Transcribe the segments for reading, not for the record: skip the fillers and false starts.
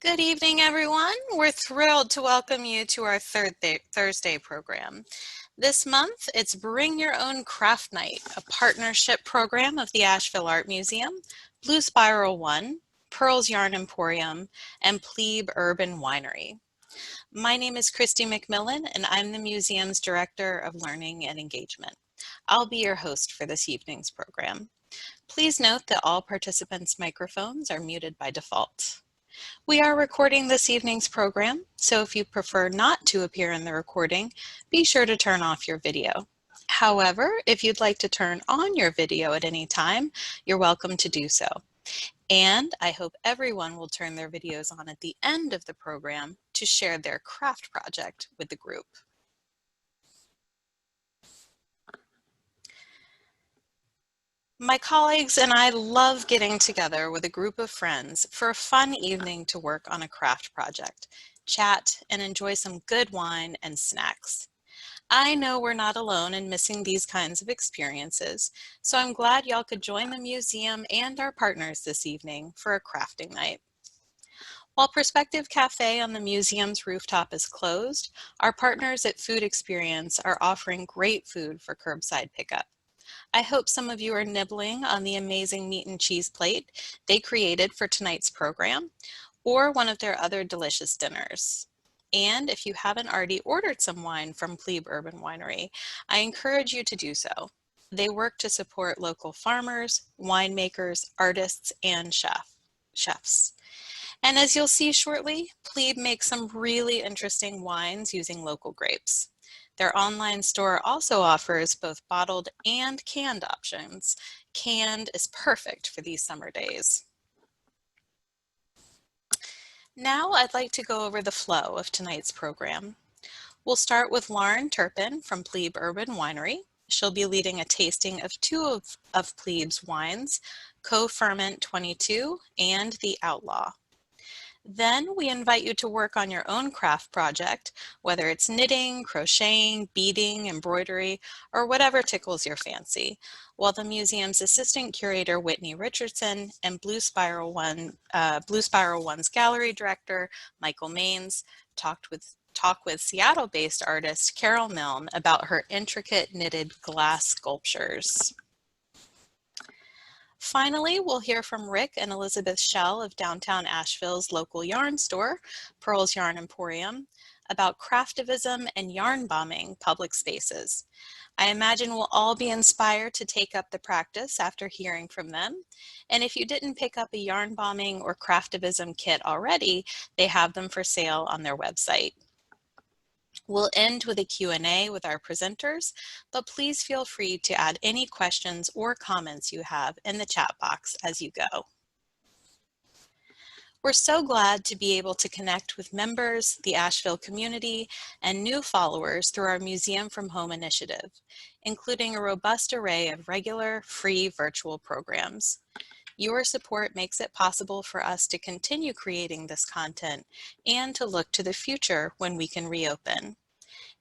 Good evening, everyone. We're thrilled to welcome you to our Thursday program. This month, it's Bring Your Own Craft Night, a partnership program of the Asheville Art Museum, Blue Spiral One, Purl's Yarn Emporium, and Pleb Urban Winery. My name is Christy McMillan, and I'm the museum's Director of Learning and Engagement. I'll be your host for this evening's program. Please note that all participants' microphones are muted by default. We are recording this evening's program, so if you prefer not to appear in the recording, be sure to turn off your video. However, if you'd like to turn on your video at any time, you're welcome to do so. And I hope everyone will turn their videos on at the end of the program to share their craft project with the group. My colleagues and I love getting together with a group of friends for a fun evening to work on a craft project, chat, and enjoy some good wine and snacks. I know we're not alone in missing these kinds of experiences, so I'm glad y'all could join the museum and our partners this evening for a crafting night. While Perspective Café on the museum's rooftop is closed, our partners at Food Experience are offering great food for curbside pickup. I hope some of you are nibbling on the amazing meat and cheese plate they created for tonight's program, or one of their other delicious dinners. And if you haven't already ordered some wine from Plebe Urban Winery, I encourage you to do so. They work to support local farmers, winemakers, artists, and chefs. And as you'll see shortly, Plebe makes some really interesting wines using local grapes. Their online store also offers both bottled and canned options. Canned is perfect for these summer days. Now I'd like to go over the flow of tonight's program. We'll start with Lauren Turpin from Plebe Urban Winery. She'll be leading a tasting of two of Plebe's wines, Co-Ferment 22 and The Outlaw. Then we invite you to work on your own craft project, whether it's knitting, crocheting, beading, embroidery, or whatever tickles your fancy, while the museum's assistant curator, Whitney Richardson, and Blue Spiral One's gallery director, Michael Maines, talk with Seattle-based artist Carol Milne about her intricate knitted glass sculptures. Finally, we'll hear from Rick and Elizabeth Schell of downtown Asheville's local yarn store, Purl's Yarn Emporium, about craftivism and yarn bombing public spaces. I imagine we'll all be inspired to take up the practice after hearing from them. And if you didn't pick up a yarn bombing or craftivism kit already, they have them for sale on their website. We'll end with a Q&A with our presenters, but please feel free to add any questions or comments you have in the chat box as you go. We're so glad to be able to connect with members, the Asheville community, and new followers through our Museum from Home initiative, including a robust array of regular, free virtual programs. Your support makes it possible for us to continue creating this content and to look to the future when we can reopen.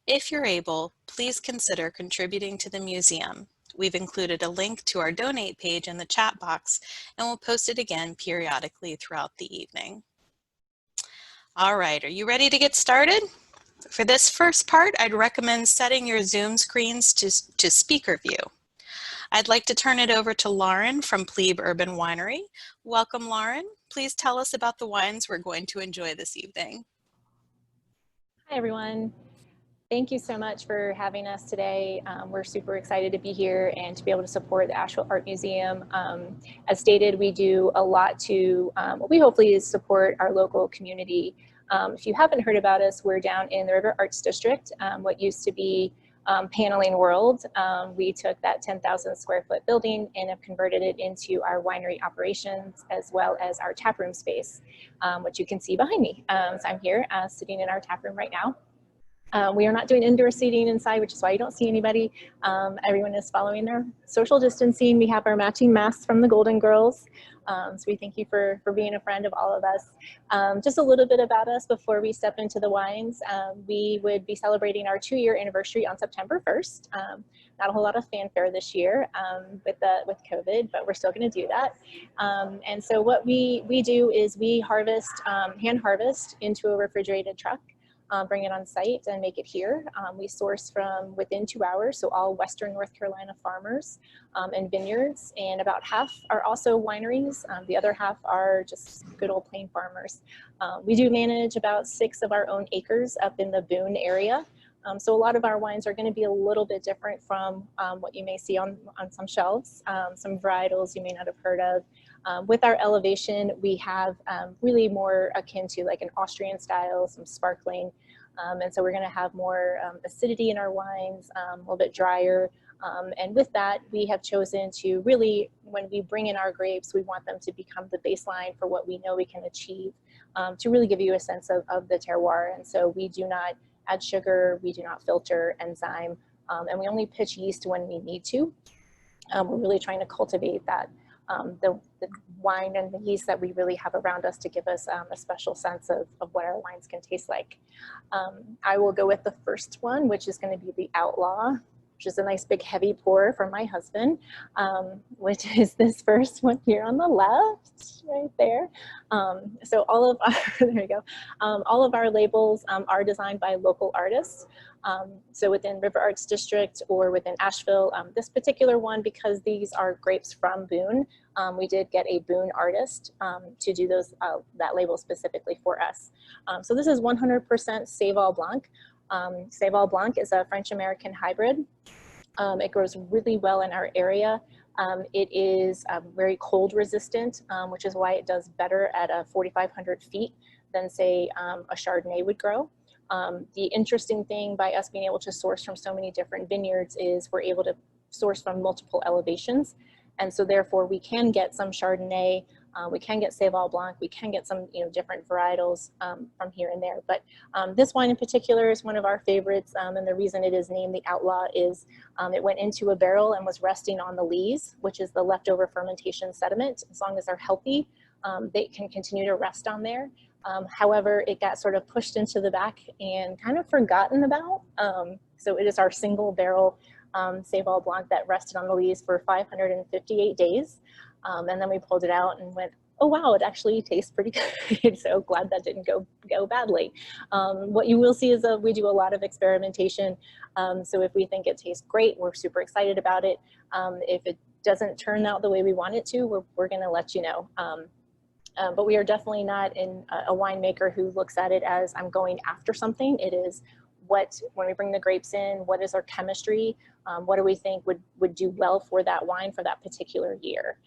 If you're able, please consider contributing to the museum. We've included a link to our donate page in the chat box, and we'll post it again periodically throughout the evening. All right, are you ready to get started? For this first part, I'd recommend setting your Zoom screens to speaker view. I'd like to turn it over to Lauren from Plebe Urban Winery. Welcome, Lauren. Please tell us about the wines we're going to enjoy this evening. Hi, everyone. Thank you so much for having us today. We're super excited to be here and to be able to support the Asheville Art Museum. As stated, we do a lot to what we hopefully is support our local community. If you haven't heard about us, we're down in the River Arts District, what used to be Paneling World. We took that 10,000 square foot building and have converted it into our winery operations as well as our taproom space, which you can see behind me. So I'm here sitting in our taproom right now. We are not doing indoor seating inside, which is why you don't see anybody. Everyone is following their social distancing. We have our matching masks from the Golden Girls. So we thank you for being a friend of all of us. Just a little bit about us before we step into the wines. We would be celebrating our 2-year anniversary on September 1st. Not a whole lot of fanfare this year with COVID, but we're still going to do that. And so what we do is we harvest, hand harvest into a refrigerated truck. Bring it on site and make it here. We source from within 2 hours, so all Western North Carolina farmers and vineyards, and about half are also wineries. The other half are just good old plain farmers. We do manage about 6 of our own acres up in the Boone area. So a lot of our wines are going to be a little bit different from what you may see on some shelves, some varietals you may not have heard of. With our elevation, we have really more akin to like an Austrian style, some sparkling. And so we're going to have more acidity in our wines, a little bit drier. And with that, we have chosen to really, when we bring in our grapes, we want them to become the baseline for what we know we can achieve to really give you a sense of the terroir. And so we do not add sugar, we do not filter enzyme, and we only pitch yeast when we need to. We're really trying to cultivate that, the wine and the yeast that we really have around us to give us a special sense of what our wines can taste like. I will go with the first one, which is going to be the Outlaw, which is a nice big heavy pour from my husband, which is this first one here on the left, right there. So all of our, there you go, all of our labels are designed by local artists. So within River Arts District or within Asheville, this particular one, because these are grapes from Boone, we did get a Boone artist to do those that label specifically for us. So this is 100% Seyval Blanc. Seyval Blanc is a French-American hybrid. It grows really well in our area. It is very cold resistant, which is why it does better at 4,500 feet than say a Chardonnay would grow. The interesting thing by us being able to source from so many different vineyards is we're able to source from multiple elevations. And so therefore we can get some Chardonnay, we can get Seyval Blanc, we can get some different varietals from here and there. But this wine in particular is one of our favorites, and the reason it is named the Outlaw is it went into a barrel and was resting on the lees, which is the leftover fermentation sediment. As long as they're healthy, they can continue to rest on there. However, it got sort of pushed into the back and kind of forgotten about. So it is our single barrel Seyval Blanc that rested on the lees for 558 days. And then we pulled it out and went, oh wow, it actually tastes pretty good. So glad that didn't go badly. What you will see is we do a lot of experimentation. So if we think it tastes great, we're super excited about it. If it doesn't turn out the way we want it to, we're gonna let you know. But we are definitely not a winemaker who looks at it as I'm going after something. It is when we bring the grapes in, what is our chemistry? What do we think would do well for that wine for that particular year?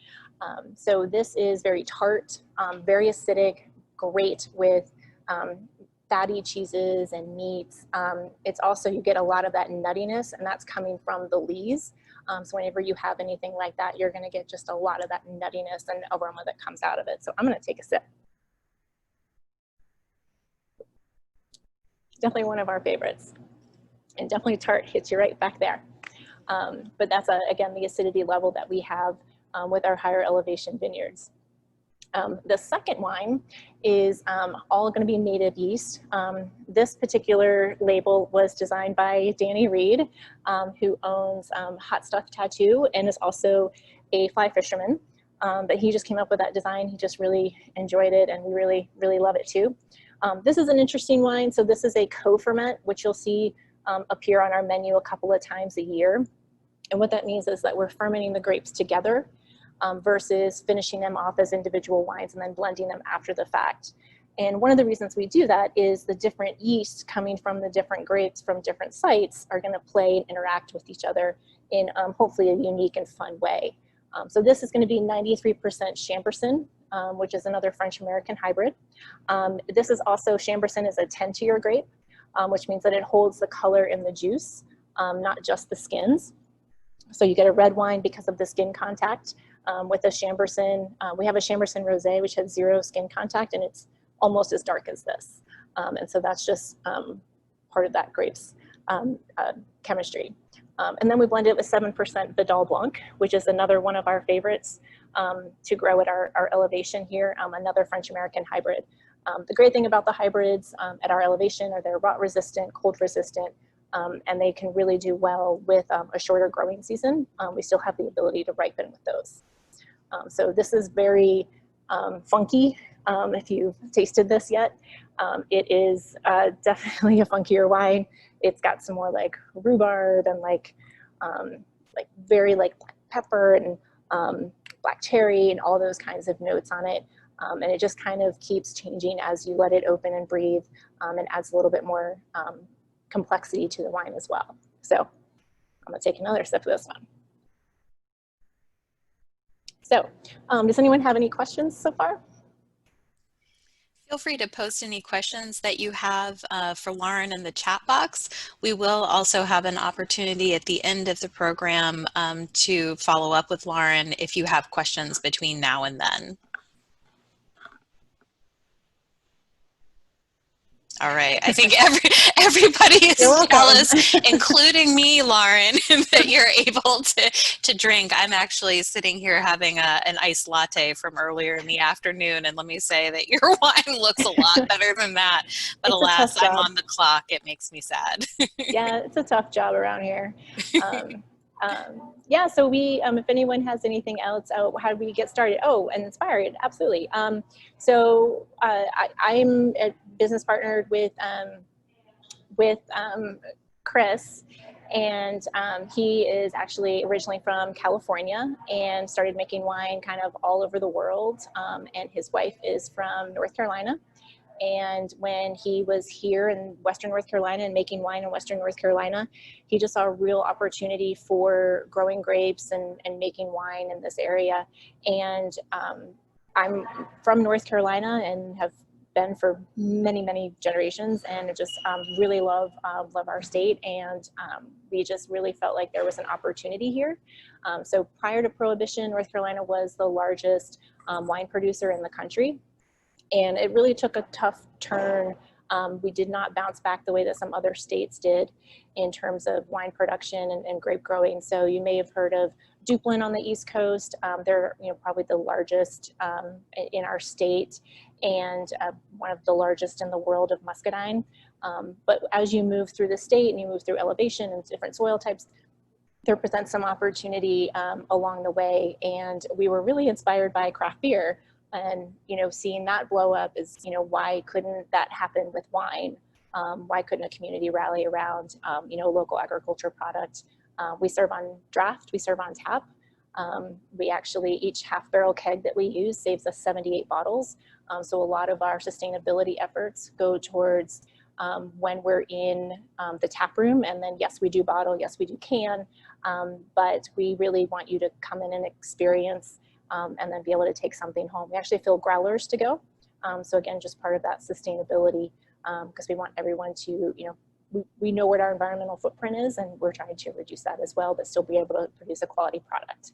So this is very tart, very acidic, great with fatty cheeses and meats. It's also, you get a lot of that nuttiness, and that's coming from the lees. So whenever you have anything like that, you're gonna get just a lot of that nuttiness and aroma that comes out of it. So I'm gonna take a sip. Definitely one of our favorites. And definitely tart hits you right back there. But that's, again, the acidity level that we have with our higher elevation vineyards. The second wine is all going to be native yeast. This particular label was designed by Danny Reed, who owns Hot Stuff Tattoo and is also a fly fisherman. But he just came up with that design. He just really enjoyed it, and we really, really love it too. This is an interesting wine. So this is a co-ferment, which you'll see appear on our menu a couple of times a year. And what that means is that we're fermenting the grapes together versus finishing them off as individual wines and then blending them after the fact. And one of the reasons we do that is the different yeasts coming from the different grapes from different sites are going to play and interact with each other in hopefully a unique and fun way. So this is going to be 93% Chambourcin, which is another French-American hybrid. This is also, Chambourcin is a 10-tier grape, which means that it holds the color in the juice, not just the skins. So you get a red wine because of the skin contact. With a Chambourcin, we have a Chambourcin Rosé, which has 0 skin contact, and it's almost as dark as this. And so that's just part of that grape's chemistry. And then we blend it with 7% Vidal Blanc, which is another one of our favorites to grow at our elevation here, another French-American hybrid. The great thing about the hybrids at our elevation are they're rot resistant, cold resistant, and they can really do well with a shorter growing season. We still have the ability to ripen with those. So this is very funky, if you've tasted this yet. It is definitely a funkier wine. It's got some more like rhubarb and like very like black pepper and black cherry and all those kinds of notes on it. And it just kind of keeps changing as you let it open and breathe, and adds a little bit more complexity to the wine as well. So I'm gonna take another sip of this one. So does anyone have any questions so far? Feel free to post any questions that you have for Lauren in the chat box. We will also have an opportunity at the end of the program to follow up with Lauren if you have questions between now and then. All right, I think everybody is jealous, including me, Lauren, that you're able to drink. I'm actually sitting here having an iced latte from earlier in the afternoon, and let me say that your wine looks a lot better than that. But it's alas, I'm on the clock. It makes me sad. Yeah, it's a tough job around here. Yeah, so we, if anyone has anything else, how do we get started? Oh, and inspired, absolutely. So I'm a business partnered with Chris, and he is actually originally from California and started making wine kind of all over the world. And his wife is from North Carolina. And when he was here in Western North Carolina and making wine in Western North Carolina, he just saw a real opportunity for growing grapes and making wine in this area. And I'm from North Carolina and have been for many, many generations, and just really love our state. And we just really felt like there was an opportunity here. So prior to Prohibition, North Carolina was the largest wine producer in the country. And it really took a tough turn. We did not bounce back the way that some other states did in terms of wine production and grape growing. So you may have heard of Duplin on the East Coast. They're probably the largest in our state, and one of the largest in the world of muscadine. But as you move through the state and you move through elevation and different soil types, there presents some opportunity along the way. And we were really inspired by craft beer. And, seeing that blow up is, why couldn't that happen with wine? Why couldn't a community rally around, local agriculture product? We serve on draft, we serve on tap. We actually, each half barrel keg that we use saves us 78 bottles. So a lot of our sustainability efforts go towards when we're in the tap room. And then, yes, we do bottle, yes, we do can, but we really want you to come in and experience and then be able to take something home. We actually fill growlers to go. So again, just part of that sustainability, because we want everyone to, we know what our environmental footprint is, and we're trying to reduce that as well, but still be able to produce a quality product.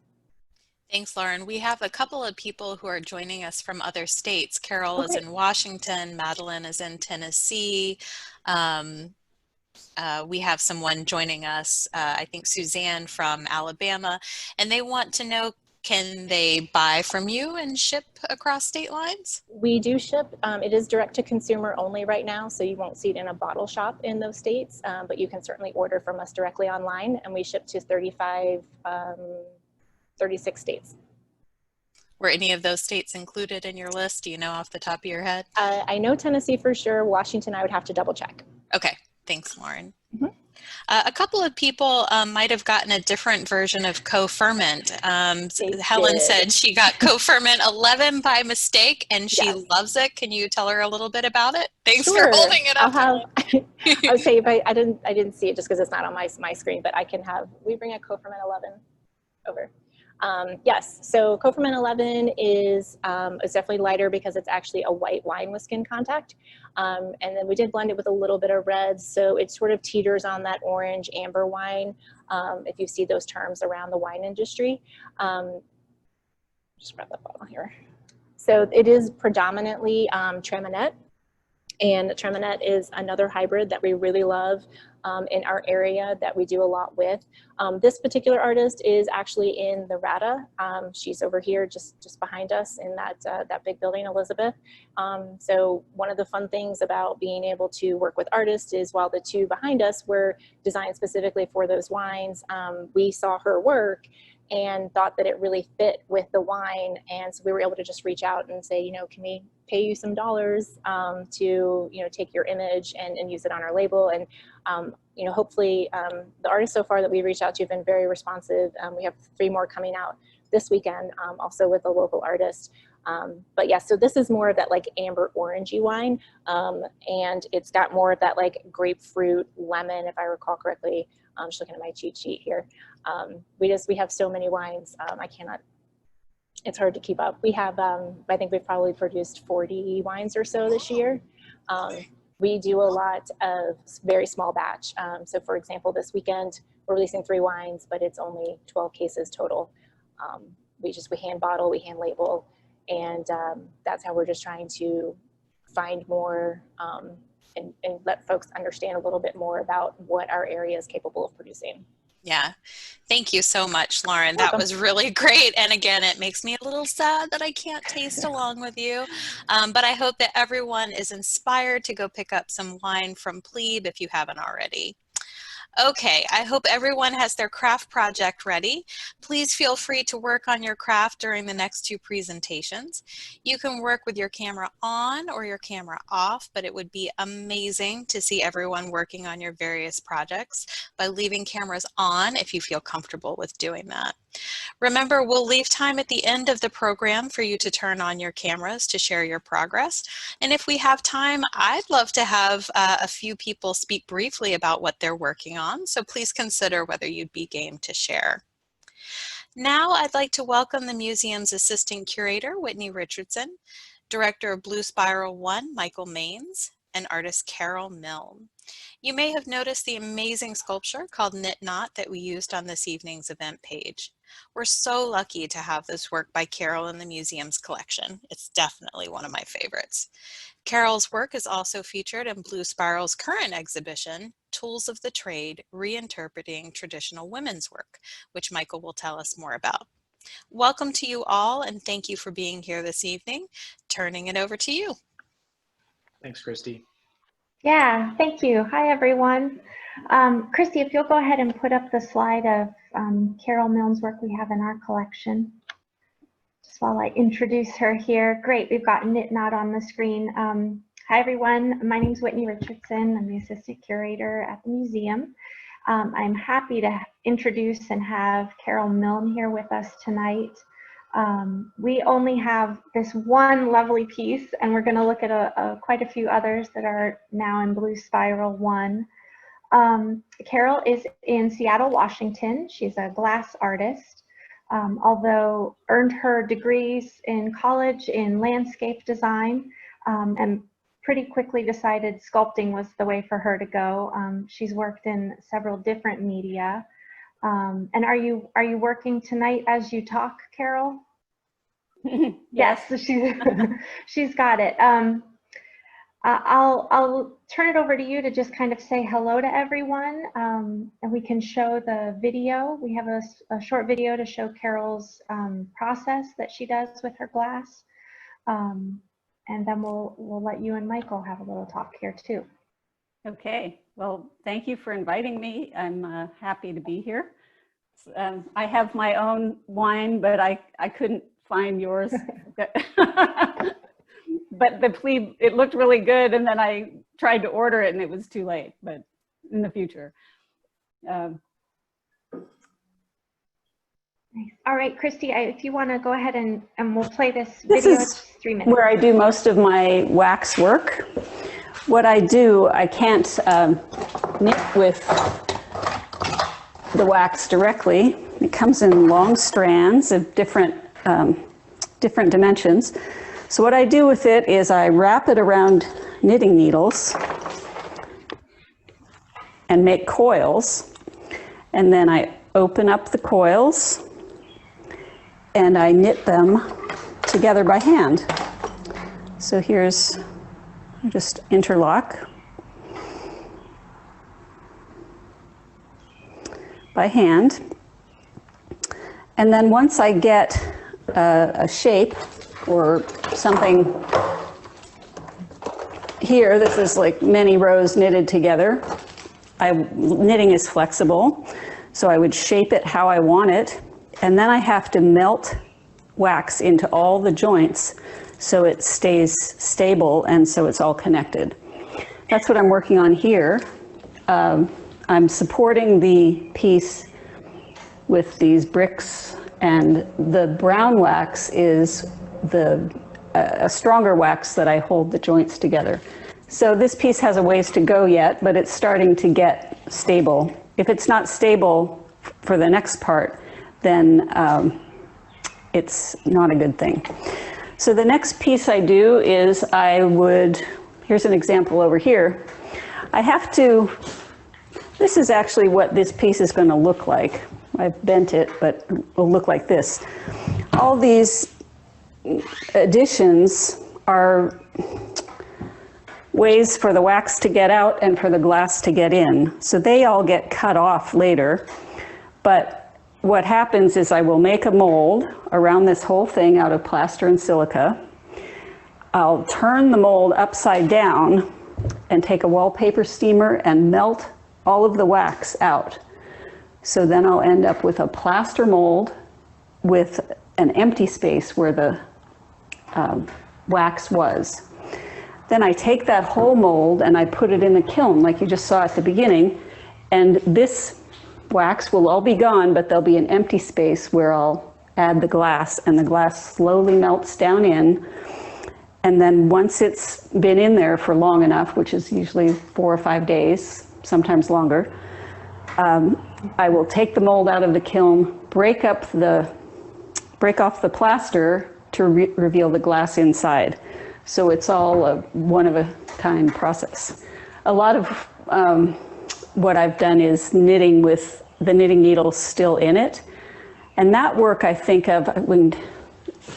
Thanks, Lauren. We have a couple of people who are joining us from other states. Carol is in Washington, Madeline is in Tennessee. We have someone joining us, I think Suzanne from Alabama, and they want to know, can they buy from you and ship across state lines? We do ship. It is direct to consumer only right now, so you won't see it in a bottle shop in those states, but you can certainly order from us directly online, and we ship to 36 states. Were any of those states included in your list? Do you know off the top of your head? I know Tennessee for sure. Washington, I would have to double check. Okay, thanks, Lauren. A couple of people might have gotten a different version of Co-Ferment. Helen said she got Co-Ferment 11 by mistake, and she loves it. Can you tell her a little bit about it? Thanks for holding it up. I would say, if I didn't see it just because it's not on my screen, but I can have, we bring a Co-Ferment 11 over. Yes, so Co-Ferment 11 is definitely lighter because it's actually a white wine with skin contact. And then we did blend it with a little bit of red, so it sort of teeters on that orange amber wine, if you see those terms around the wine industry. Just grab that bottle here. So it is predominantly Traminette, And Tremonette is another hybrid that we really love in our area that we do a lot with. This particular artist is actually in the RADA. She's over here just behind us in that big building, Elizabeth. So one of the fun things about being able to work with artists is while the two behind us were designed specifically for those wines, we saw her work and thought that it really fit with the wine. And so we were able to just reach out and say, can we pay you some dollars to, take your image and use it on our label. And, hopefully the artists so far that we reached out to have been very responsive. We have 3 more coming out this weekend, also with a local artist. But yeah, so this is more of that like amber orangey wine. And it's got more of that like grapefruit lemon, if I recall correctly. I'm just looking at my cheat sheet here. We have so many wines. It's hard to keep up. We have, I think we've probably produced 40 wines or so this year. We do a lot of very small batch. So for example, this weekend, we're releasing 3 wines, but it's only 12 cases total. We hand bottle, we hand label, and that's how we're just trying to find more and let folks understand a little bit more about what our area is capable of producing. Yeah, thank you so much, Lauren. That was really great. And again, it makes me a little sad that I can't taste along with you. But I hope that everyone is inspired to go pick up some wine from Pleb if you haven't already. Okay, I hope everyone has their craft project ready. Please feel free to work on your craft during the next 2 presentations. You can work with your camera on or your camera off, but it would be amazing to see everyone working on your various projects by leaving cameras on if you feel comfortable with doing that. Remember, we'll leave time at the end of the program for you to turn on your cameras to share your progress. And if we have time, I'd love to have a few people speak briefly about what they're working on. So please consider whether you'd be game to share. Now I'd like to welcome the museum's assistant curator, Whitney Richardson, director of Blue Spiral 1, Michael Maines, and artist Carol Milne. You may have noticed the amazing sculpture called Knit Knot that we used on this evening's event page. We're so lucky to have this work by Carol in the museum's collection. It's definitely one of my favorites. Carol's work is also featured in Blue Spiral's current exhibition, Tools of the Trade, Reinterpreting Traditional Women's Work, which Michael will tell us more about. Welcome to you all, and thank you for being here this evening. Turning it over to you. Thanks, Christy. Yeah, thank you. Hi, everyone. Christy, if you'll go ahead and put up the slide of Carol Milne's work we have in our collection. Just while I introduce her here. Great, we've got Knit Knot on the screen. Hi, everyone. My name is Whitney Richardson. I'm the assistant curator at the museum. I'm happy to introduce and have Carol Milne here with us tonight. We only have this one lovely piece, and we're going to look at quite a few others that are now in Blue Spiral 1. Carol is in Seattle, Washington. She's a glass artist, although earned her degrees in college in landscape design, and pretty quickly decided sculpting was the way for her to go. She's worked in several different media. And are you working tonight as you talk, Carol? Yes, she's got it. I'll turn it over to you to just kind of say hello to everyone, and we can show the video. We have a short video to show Carol's process that she does with her glass, and then we'll let you and Michael have a little talk here too. Okay, well, thank you for inviting me. I'm happy to be here. I have my own wine, but I couldn't find yours. But the Pleb, it looked really good, and then I tried to order it and it was too late, but in the future. Nice. All right, Christy, if you want to go ahead and we'll play this video. This is 3 minutes. where I do most of my wax work. What I do, I can't knit with the wax directly. It comes in long strands of different dimensions. So what I do with it is I wrap it around knitting needles and make coils, and then I open up the coils and I knit them together by hand. So here's just interlock by hand. And then once I get a shape or something here, this is like many rows knitted together. Knitting is flexible, so I would shape it how I want it, and then I have to melt wax into all the joints so it stays stable and so it's all connected. That's what I'm working on here. I'm supporting the piece with these bricks, and the brown wax is a stronger wax that I hold the joints together. So this piece has a ways to go yet, but it's starting to get stable. If it's not stable for the next part, then it's not a good thing. So the next piece I do is here's an example over here. I have to, this is actually what this piece is going to look like. I've bent it, but it will look like this. All these additions are ways for the wax to get out and for the glass to get in. So they all get cut off later. But what happens is I will make a mold around this whole thing out of plaster and silica. I'll turn the mold upside down and take a wallpaper steamer and melt all of the wax out. So then I'll end up with a plaster mold with an empty space where the wax was. Then I take that whole mold and I put it in the kiln like you just saw at the beginning, and this wax will all be gone, but there'll be an empty space where I'll add the glass, and the glass slowly melts down in. And then once it's been in there for long enough, which is usually 4 or 5 days, sometimes longer, I will take the mold out of the kiln, break off the plaster to reveal the glass inside. So it's all a one-of-a-kind process. A lot of what I've done is knitting with the knitting needle still in it. And that work I think of, we can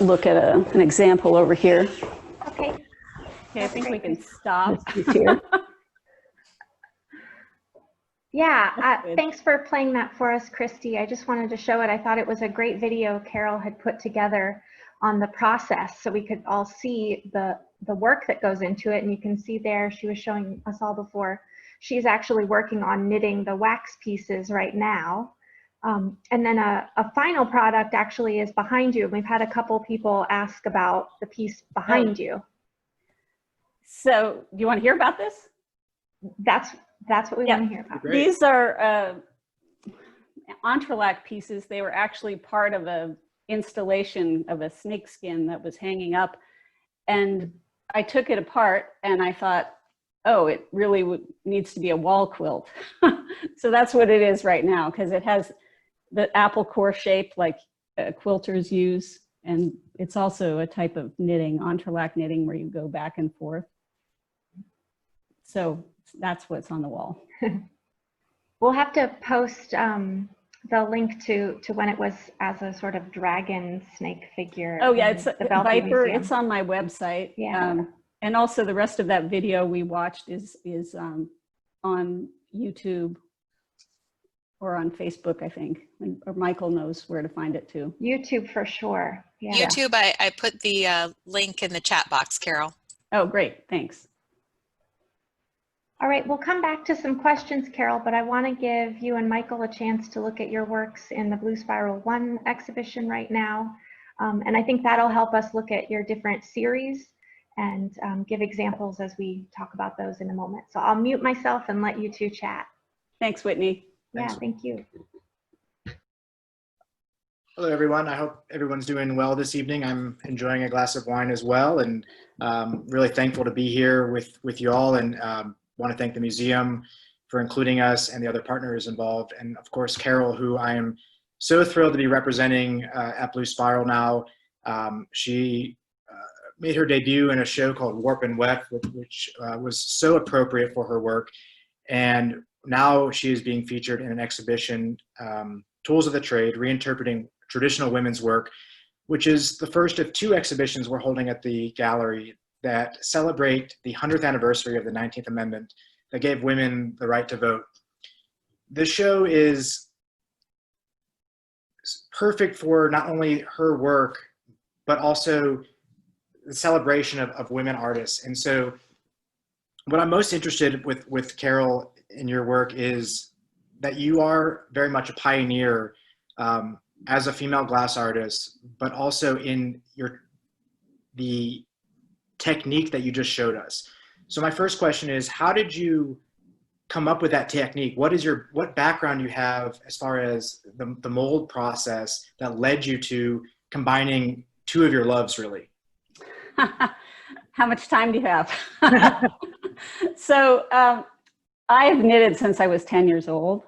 look at an example over here. Okay. Okay, I think we can stop. Yeah, thanks for playing that for us, Christy. I just wanted to show it. I thought it was a great video Carol had put together on the process so we could all see the work that goes into it. And you can see there, she was showing us all before, she's actually working on knitting the wax pieces right now. And then a final product actually is behind you. We've had a couple people ask about the piece behind you. So do you want to hear about this? That's what we want to hear about. Great. These are entrelac pieces. They were actually part of a installation of a snakeskin that was hanging up, and I took it apart and I thought, oh, it really needs to be a wall quilt. So that's what it is right now, because it has the apple core shape like quilters use, and it's also a type of knitting, entrelac knitting, where you go back and forth. So that's what's on the wall. We'll have to post the link to when it was as a sort of dragon snake figure. Oh yeah, it's the a Viper. Museum. It's on my website. Yeah. And also the rest of that video we watched is on YouTube or on Facebook, I think. Or Michael knows where to find it too. YouTube for sure. Yeah. YouTube, I put the link in the chat box, Carol. Oh, great. Thanks. All right, we'll come back to some questions, Carol, but I want to give you and Michael a chance to look at your works in the Blue Spiral 1 exhibition right now. And I think that'll help us look at your different series and give examples as we talk about those in a moment. So I'll mute myself and let you two chat. Thanks, Whitney. Yeah, Thanks. thank you. Hello, everyone. I hope everyone's doing well this evening. I'm enjoying a glass of wine as well, and really thankful to be here with you all, and want to thank the museum for including us and the other partners involved, and of course Carol, who I am so thrilled to be representing at Blue Spiral now. She made her debut in a show called Warp and Weft, which was so appropriate for her work, and now she is being featured in an exhibition, Tools of the Trade, Reinterpreting Traditional Women's Work, which is the first of 2 exhibitions we're holding at the gallery that celebrate the 100th anniversary of the 19th Amendment that gave women the right to vote. This show is perfect for not only her work, but also the celebration of women artists. And so what I'm most interested with Carol in your work is that you are very much a pioneer as a female glass artist, but also in the technique that you just showed us. So my first question is, how did you come up with that technique? What background you have as far as the mold process that led you to combining two of your loves, really? How much time do you have? So I've knitted since I was 10 years old.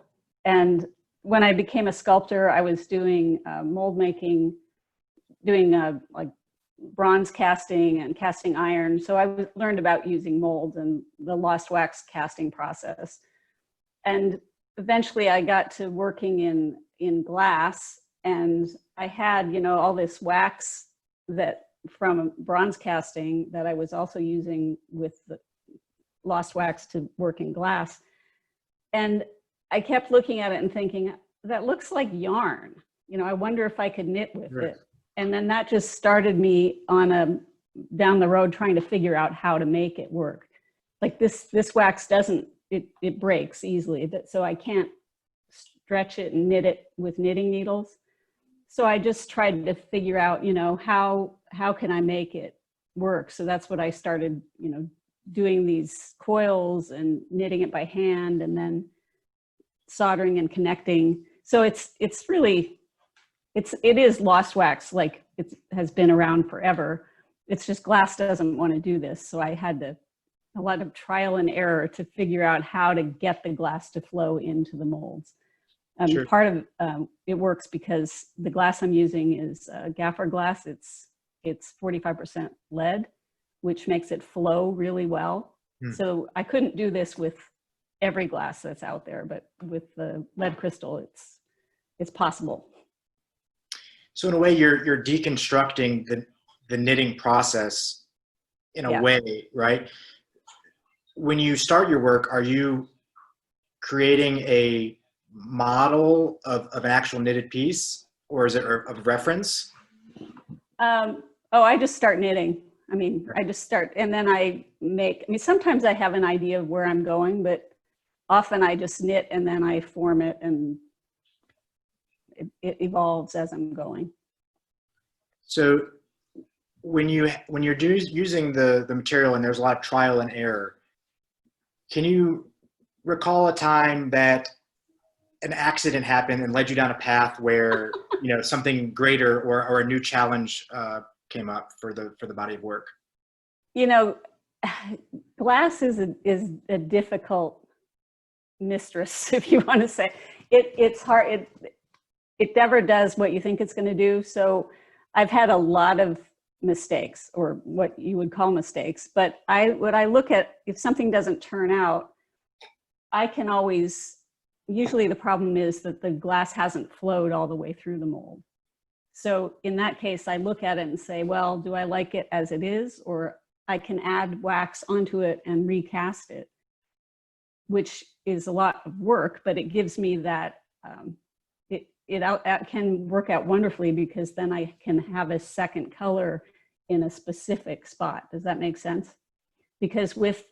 And when I became a sculptor, I was doing mold making, doing like bronze casting and casting iron. So I learned about using molds and the lost wax casting process. And eventually I got to working in glass, and I had, you know, all this wax that from bronze casting that I was also using with the lost wax to work in glass. And I kept looking at it and thinking, that looks like yarn. You know, I wonder if I could knit with it. And then that just started me on down the road trying to figure out how to make it work. Like this wax doesn't, it breaks easily, so I can't stretch it and knit it with knitting needles. So I just tried to figure out, you know, how can I make it work? So that's what I started, you know, doing these coils and knitting it by hand and then soldering and connecting. So it is lost wax, like it has been around forever. It's just glass doesn't want to do this. So I had a lot of trial and error to figure out how to get the glass to flow into the molds. Sure. Part of it works because the glass I'm using is gaffer glass. It's 45% lead, which makes it flow really well. So I couldn't do this with every glass that's out there, but with the lead crystal, it's possible. So in a way, you're deconstructing the knitting process in a way, right? When you start your work, are you creating a model of an actual knitted piece, or is it a reference? I just start knitting. I mean, I just start, and then sometimes I have an idea of where I'm going, but often I just knit and then I form it, and it evolves as I'm going. So when you're using the material and there's a lot of trial and error, can you recall a time that an accident happened and led you down a path where you know something greater or a new challenge came up for the body of work? You know, glass is a difficult mistress, if you want to say. It's hard. It never does what you think it's going to do. So I've had a lot of mistakes, or what you would call mistakes. But what I look at, if something doesn't turn out, I can always, usually the problem is that the glass hasn't flowed all the way through the mold. So in that case, I look at it and say, well, do I like it as it is? Or I can add wax onto it and recast it, which is a lot of work, but it gives me that, it can work out wonderfully, because then I can have a second color in a specific spot. Does that make sense? Because with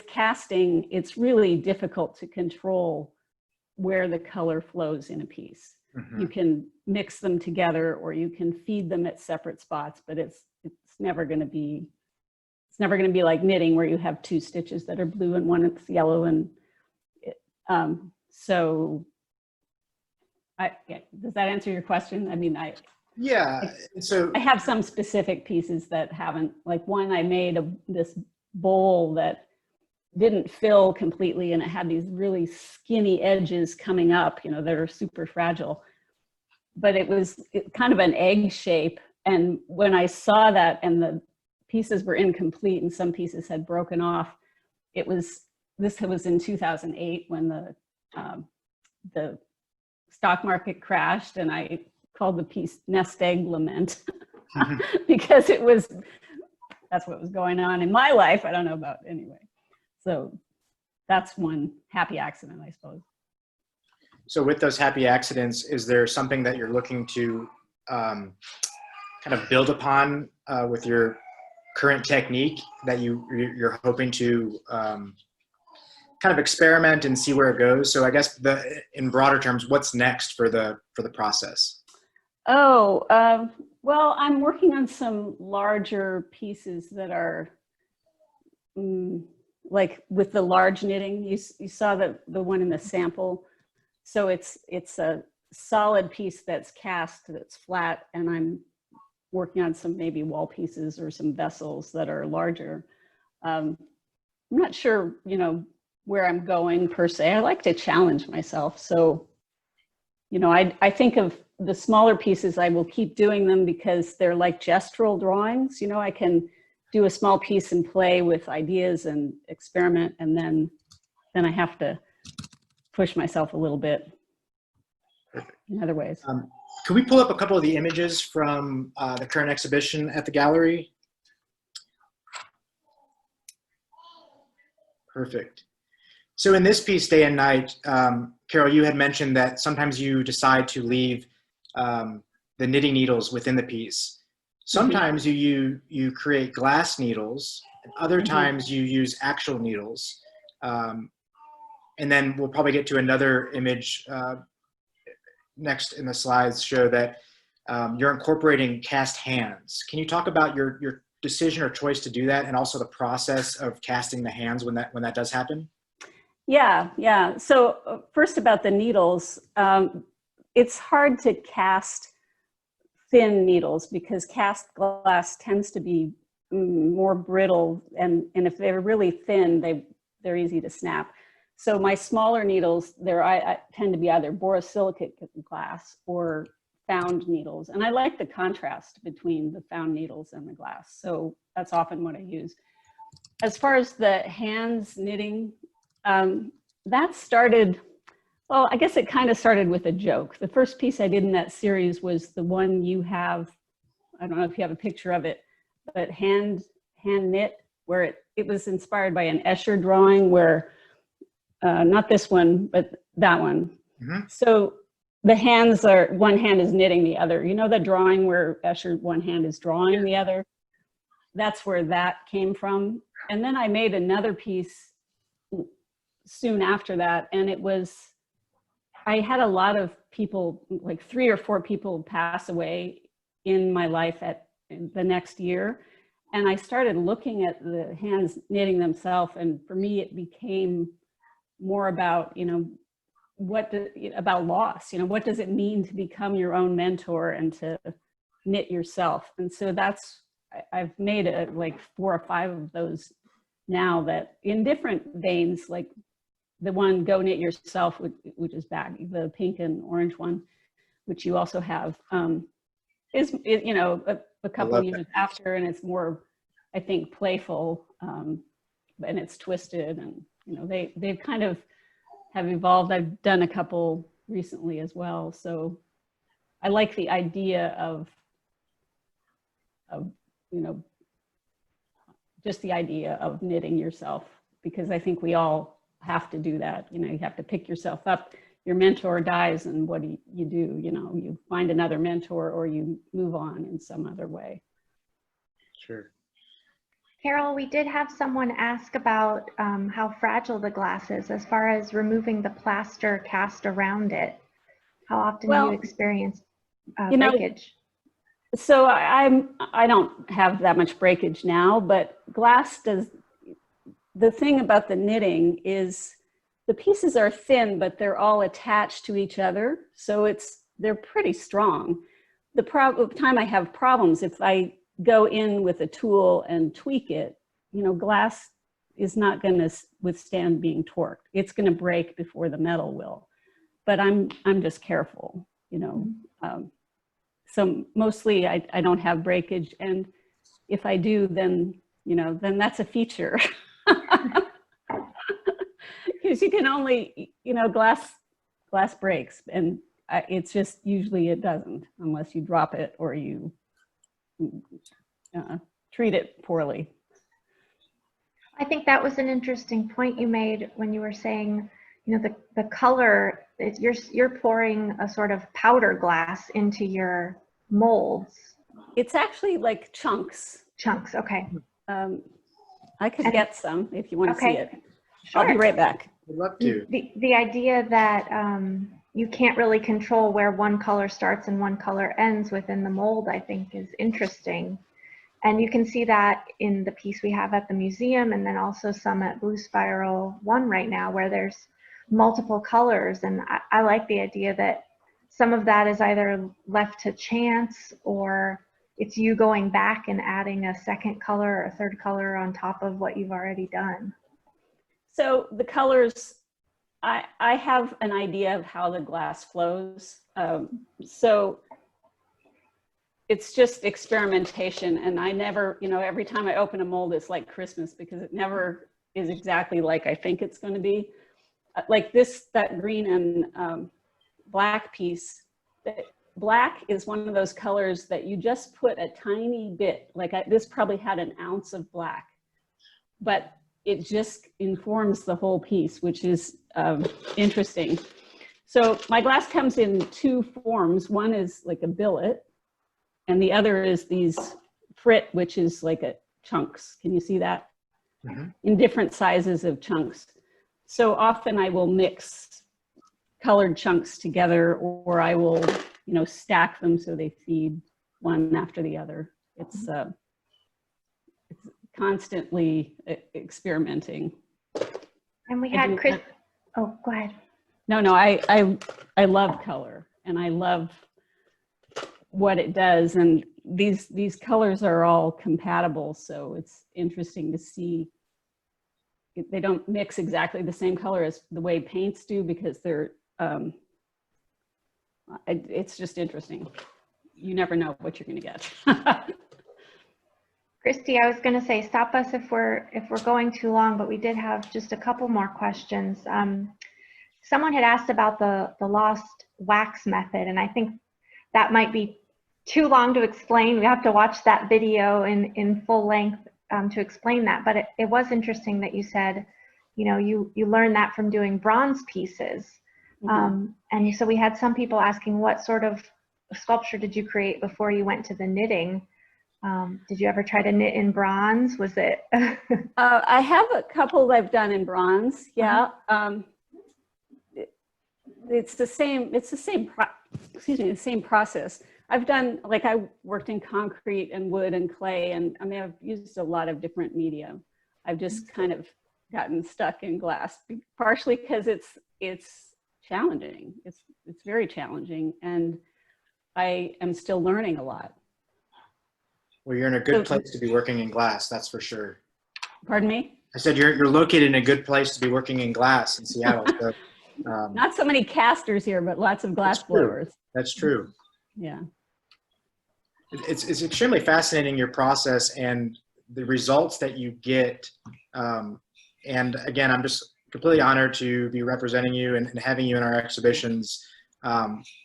casting, it's really difficult to control where the color flows in a piece. Mm-hmm. You can mix them together, or you can feed them at separate spots, but it's never going to be, like knitting, where you have two stitches that are blue and one that's yellow. And so does that answer your question? I mean, so I have some specific pieces that haven't, like one I made this bowl that didn't fill completely, and it had these really skinny edges coming up, you know, that are super fragile, but it was kind of an egg shape. And when I saw that and the pieces were incomplete and some pieces had broken off, this was in 2008 when the stock market crashed, and I called the piece Nest Egg Lament because it was that's what was going on in my life. I don't know about anyway. So that's one happy accident, I suppose. So with those happy accidents, is there something that you're looking to kind of build upon with your current technique that you're hoping to kind of experiment and see where it goes? So I guess in broader terms, what's next for the process? Oh, well, I'm working on some larger pieces that are like with the large knitting. You saw the one in the sample. So it's a solid piece that's cast, that's flat, and I'm working on some maybe wall pieces or some vessels that are larger. I'm not sure, where I'm going per se. I like to challenge myself. So, I think of the smaller pieces, I will keep doing them because they're like gestural drawings. I can do a small piece and play with ideas and experiment, and then I have to push myself a little bit in other ways. Can we pull up a couple of the images from the current exhibition at the gallery? Perfect. So in this piece, Day and Night, Carol, you had mentioned that sometimes you decide to leave the knitting needles within the piece. Sometimes you create glass needles, and other times you use actual needles. And then we'll probably get to another image next in the slides show that you're incorporating cast hands. Can you talk about your decision or choice to do that, and also the process of casting the hands when that does happen? Yeah. So first about the needles, it's hard to cast thin needles because cast glass tends to be more brittle, and if they're really thin, they're easy to snap. So my smaller needles, I tend to be either borosilicate glass or found needles. And I like the contrast between the found needles and the glass. So that's often what I use. As far as the hands knitting, that started, well, I guess it kind of started with a joke. The first piece I did in that series was the one you have, I don't know if you have a picture of it, but hand knit, where it was inspired by an Escher drawing where, not this one, but that one. So the hands are, one hand is knitting the other. You know the drawing where Escher, one hand is drawing the other? That's where that came from. And then I made another piece soon after that, and I had a lot of people, like 3 or 4 people pass away in my life in the next year. And I started looking at the hands knitting themselves, and for me it became more about, about loss, what does it mean to become your own mentor and to knit yourself? And so I've made like 4 or 5 of those now that in different veins, like the one Go Knit Yourself, which is back, the pink and orange one, which you also have, is a couple of years after, and it's more, I think, playful, and it's twisted, and they've kind of have evolved. I've done a couple recently as well, so I like the idea of just the idea of knitting yourself, because I think we all have to do that. You have to pick yourself up. Your mentor dies, and what do? You find another mentor, or you move on in some other way. Sure. Carol, we did have someone ask about how fragile the glass is as far as removing the plaster cast around it. How often do you experience breakage? So I don't have that much breakage now, but glass does. The thing about the knitting is the pieces are thin, but they're all attached to each other. So they're pretty strong. The time I have problems, if I go in with a tool and tweak it, glass is not going to withstand being torqued. It's going to break before the metal will. But I'm just careful, So mostly I don't have breakage, and if I do, then that's a feature. Because you can only, glass breaks, and it's just usually it doesn't unless you drop it or you treat it poorly. I think that was an interesting point you made when you were saying, you know, the color, you're pouring a sort of powder glass into your molds. It's actually like chunks. Chunks, okay. I could And- get some if you want to Okay. see it. Sure. I'll be right back. I'd love to. The idea that you can't really control where one color starts and one color ends within the mold, I think is interesting. And you can see that in the piece we have at the museum, and then also some at Blue Spiral 1 right now, where there's multiple colors. And I like the idea that some of that is either left to chance, or it's you going back and adding a second color or a third color on top of what you've already done. So the colors, I have an idea of how the glass flows. So it's just experimentation, and I never, you know, every time I open a mold, it's like Christmas, because it never is exactly like I think it's going to be. Like that green and black piece, black is one of those colors that you just put a tiny bit, like this probably had an ounce of black, but it just informs the whole piece, which is interesting. So my glass comes in two forms. One is like a billet, and the other is these frit, which is like a chunks. Can you see that? Mm-hmm. In different sizes of chunks. So often I will mix colored chunks together, or I will, you know, stack them so they feed one after the other. It's constantly experimenting. And we had Chris, oh, go ahead. No, I love color, and I love what it does. And these colors are all compatible. So it's interesting to see. They don't mix exactly the same color as the way paints do, because they're, it's just interesting. You never know what you're going to get. Christy, I was going to say, stop us if we're going too long, but we did have just a couple more questions. Someone had asked about the lost wax method, and I think that might be too long to explain. We have to watch that video in full length to explain that. But it was interesting that you said, you know, you learned that from doing bronze pieces. Mm-hmm. And so we had some people asking, what sort of sculpture did you create before you went to the knitting? Did you ever try to knit in bronze? Was it? I have a couple I've done in bronze. Yeah. It's the same process. I've done, like, I worked in concrete and wood and clay, and I mean, I've used a lot of different media. I've just kind of gotten stuck in glass, partially because it's challenging. It's very challenging, and I am still learning a lot. Well, you're in a good place to be working in glass, that's for sure. Pardon me? I said you're located in a good place to be working in glass in Seattle. So, not so many casters here, but lots of glass blowers. That's true. Yeah. It's extremely fascinating, your process and the results that you get. And again, I'm just completely honored to be representing you and having you in our exhibitions.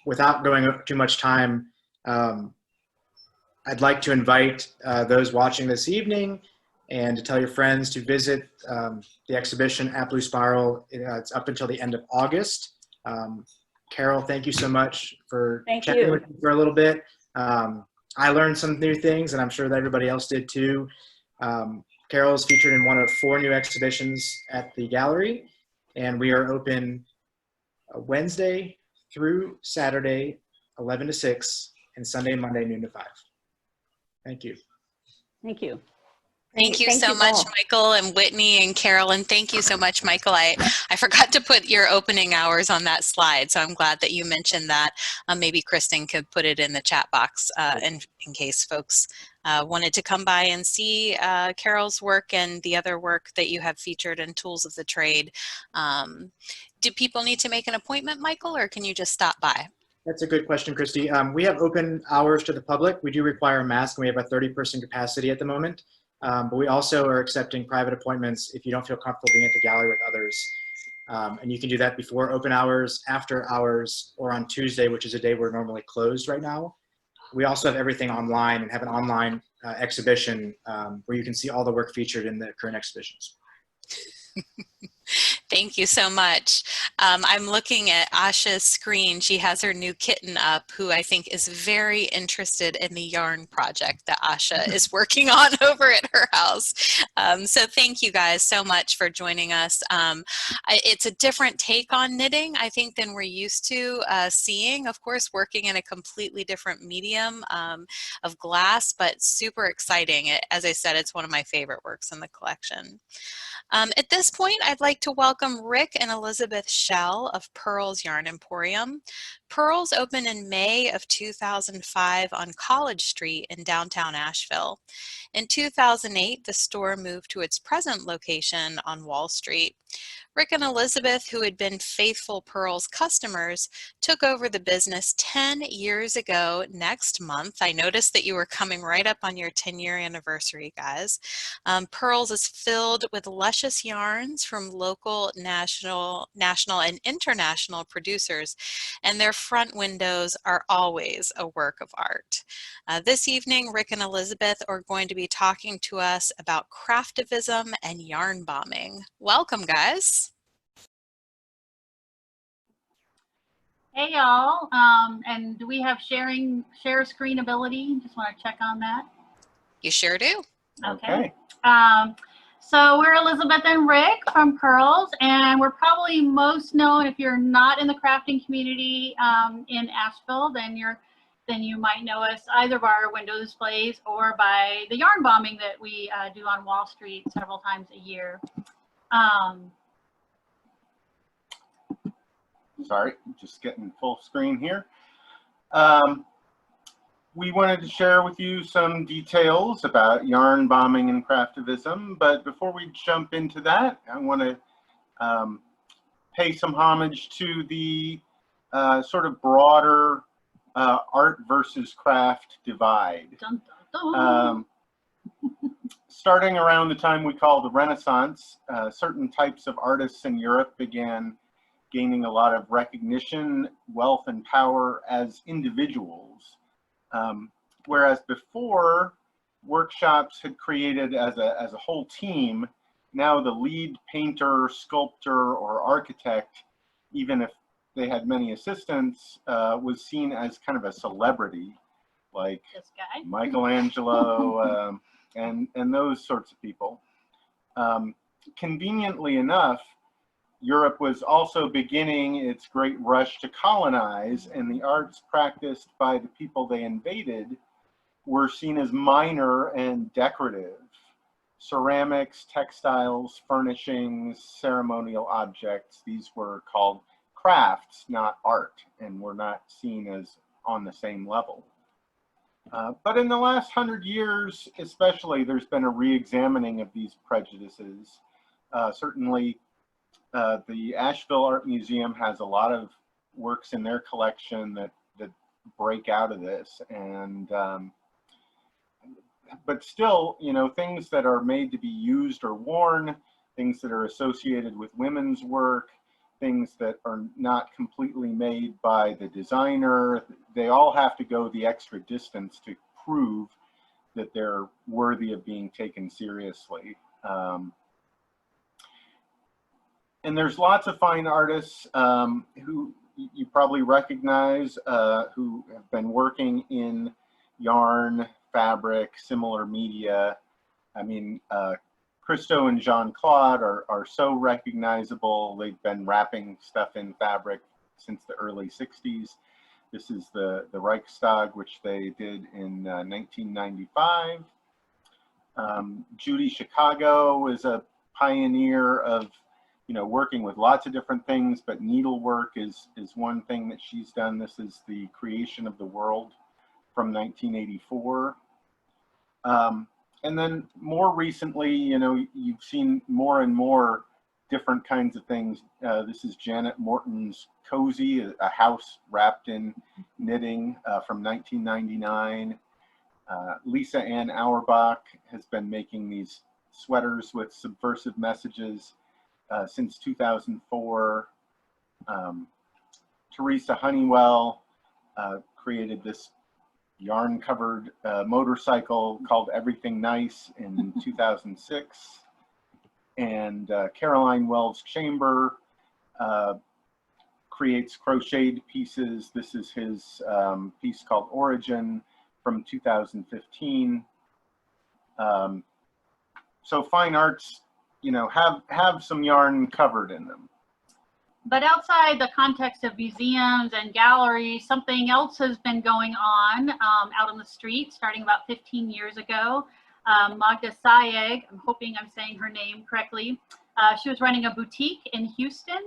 Without going too much time, I'd like to invite those watching this evening and to tell your friends to visit the exhibition at Blue Spiral. It's up until the end of August. Carol, thank you so much for chatting with me for a little bit. I learned some new things, and I'm sure that everybody else did too. Carol is featured in one of 4 new exhibitions at the gallery, and we are open Wednesday through Saturday, 11 to 6, and Sunday and Monday, noon to 5. Thank you. Thank you. Thank you so much, Michael and Whitney and Carol, and thank you so much, Michael. I forgot to put your opening hours on that slide, so I'm glad that you mentioned that. Maybe Kristen could put it in the chat box in case folks wanted to come by and see Carol's work and the other work that you have featured in Tools of the Trade. Do people need to make an appointment, Michael, or can you just stop by? That's a good question, Christy. We have open hours to the public. We do require a mask, and we have a 30-person capacity at the moment. But we also are accepting private appointments if you don't feel comfortable being at the gallery with others. And you can do that before open hours, after hours, or on Tuesday, which is a day we're normally closed right now. we also have everything online and have an online exhibition where you can see all the work featured in the current exhibitions. Thank you so much. I'm looking at Asha's screen. She has her new kitten up, who I think is very interested in the yarn project that Asha is working on over at her house. So thank you guys so much for joining us. It's a different take on knitting, I think, than we're used to seeing. Of course, working in a completely different medium of glass, but super exciting. As I said, it's one of my favorite works in the collection. At this point, I'd like to welcome Rick and Elizabeth Schell of Purl's Yarn Emporium. Purl's opened in May of 2005 on College Street in downtown Asheville. In 2008, the store moved to its present location on Wall Street. Rick and Elizabeth, who had been faithful Purl's customers, took over the business 10 years ago next month. I noticed that you were coming right up on your 10-year anniversary, guys. Purl's is filled with luscious yarns from local, national, and international producers, and their front windows are always a work of art. This evening, Rick and Elizabeth are going to be talking to us about craftivism and yarn bombing. Welcome, guys. Hey y'all, and do we have share screen ability? Just want to check on that. You sure do. Okay. So we're Elizabeth and Rick from Purl's, and we're probably most known, if you're not in the crafting community in Asheville, then you might know us either by our window displays or by the yarn bombing that we do on Wall Street several times a year. Sorry, just getting full screen here. We wanted to share with you some details about yarn bombing and craftivism, but before we jump into that, I want to pay some homage to the sort of broader art versus craft divide. Dun, dun, dun. Starting around the time we call the Renaissance, certain types of artists in Europe began gaining a lot of recognition, wealth, and power as individuals. Whereas before, workshops had created as a whole team. Now the lead painter, sculptor, or architect, even if they had many assistants, was seen as kind of a celebrity, like This guy. Michelangelo and those sorts of people. Conveniently enough, Europe was also beginning its great rush to colonize, and the arts practiced by the people they invaded were seen as minor and decorative. Ceramics, textiles, furnishings, ceremonial objects, these were called crafts, not art, and were not seen as on the same level. But in the last 100 years, especially, there's been a re-examining of these prejudices. Certainly, the Asheville Art Museum has a lot of works in their collection that break out of this, and but still, you know, things that are made to be used or worn, things that are associated with women's work, things that are not completely made by the designer, they all have to go the extra distance to prove that they're worthy of being taken seriously. And there's lots of fine artists who you probably recognize who have been working in yarn, fabric, similar media. I mean, Christo and Jean-Claude are so recognizable. They've been wrapping stuff in fabric since the early 60s. This is the Reichstag, which they did in 1995. Judy Chicago is a pioneer of, you know, working with lots of different things, but needlework is one thing that she's done. This is the Creation of the World from 1984. And then more recently, you know, you've seen more and more different kinds of things. This is Janet Morton's Cozy, a house wrapped in knitting from 1999. Lisa Ann Auerbach has been making these sweaters with subversive messages since 2004. Teresa Honeywell created this yarn-covered motorcycle called Everything Nice in 2006. And Caroline Wells Chamber creates crocheted pieces. This is his piece called Origin from 2015. So fine arts, you know, have some yarn covered in them. But outside the context of museums and galleries, something else has been going on out on the street starting about 15 years ago. Magda Sayegh, I'm hoping I'm saying her name correctly. She was running a boutique in Houston.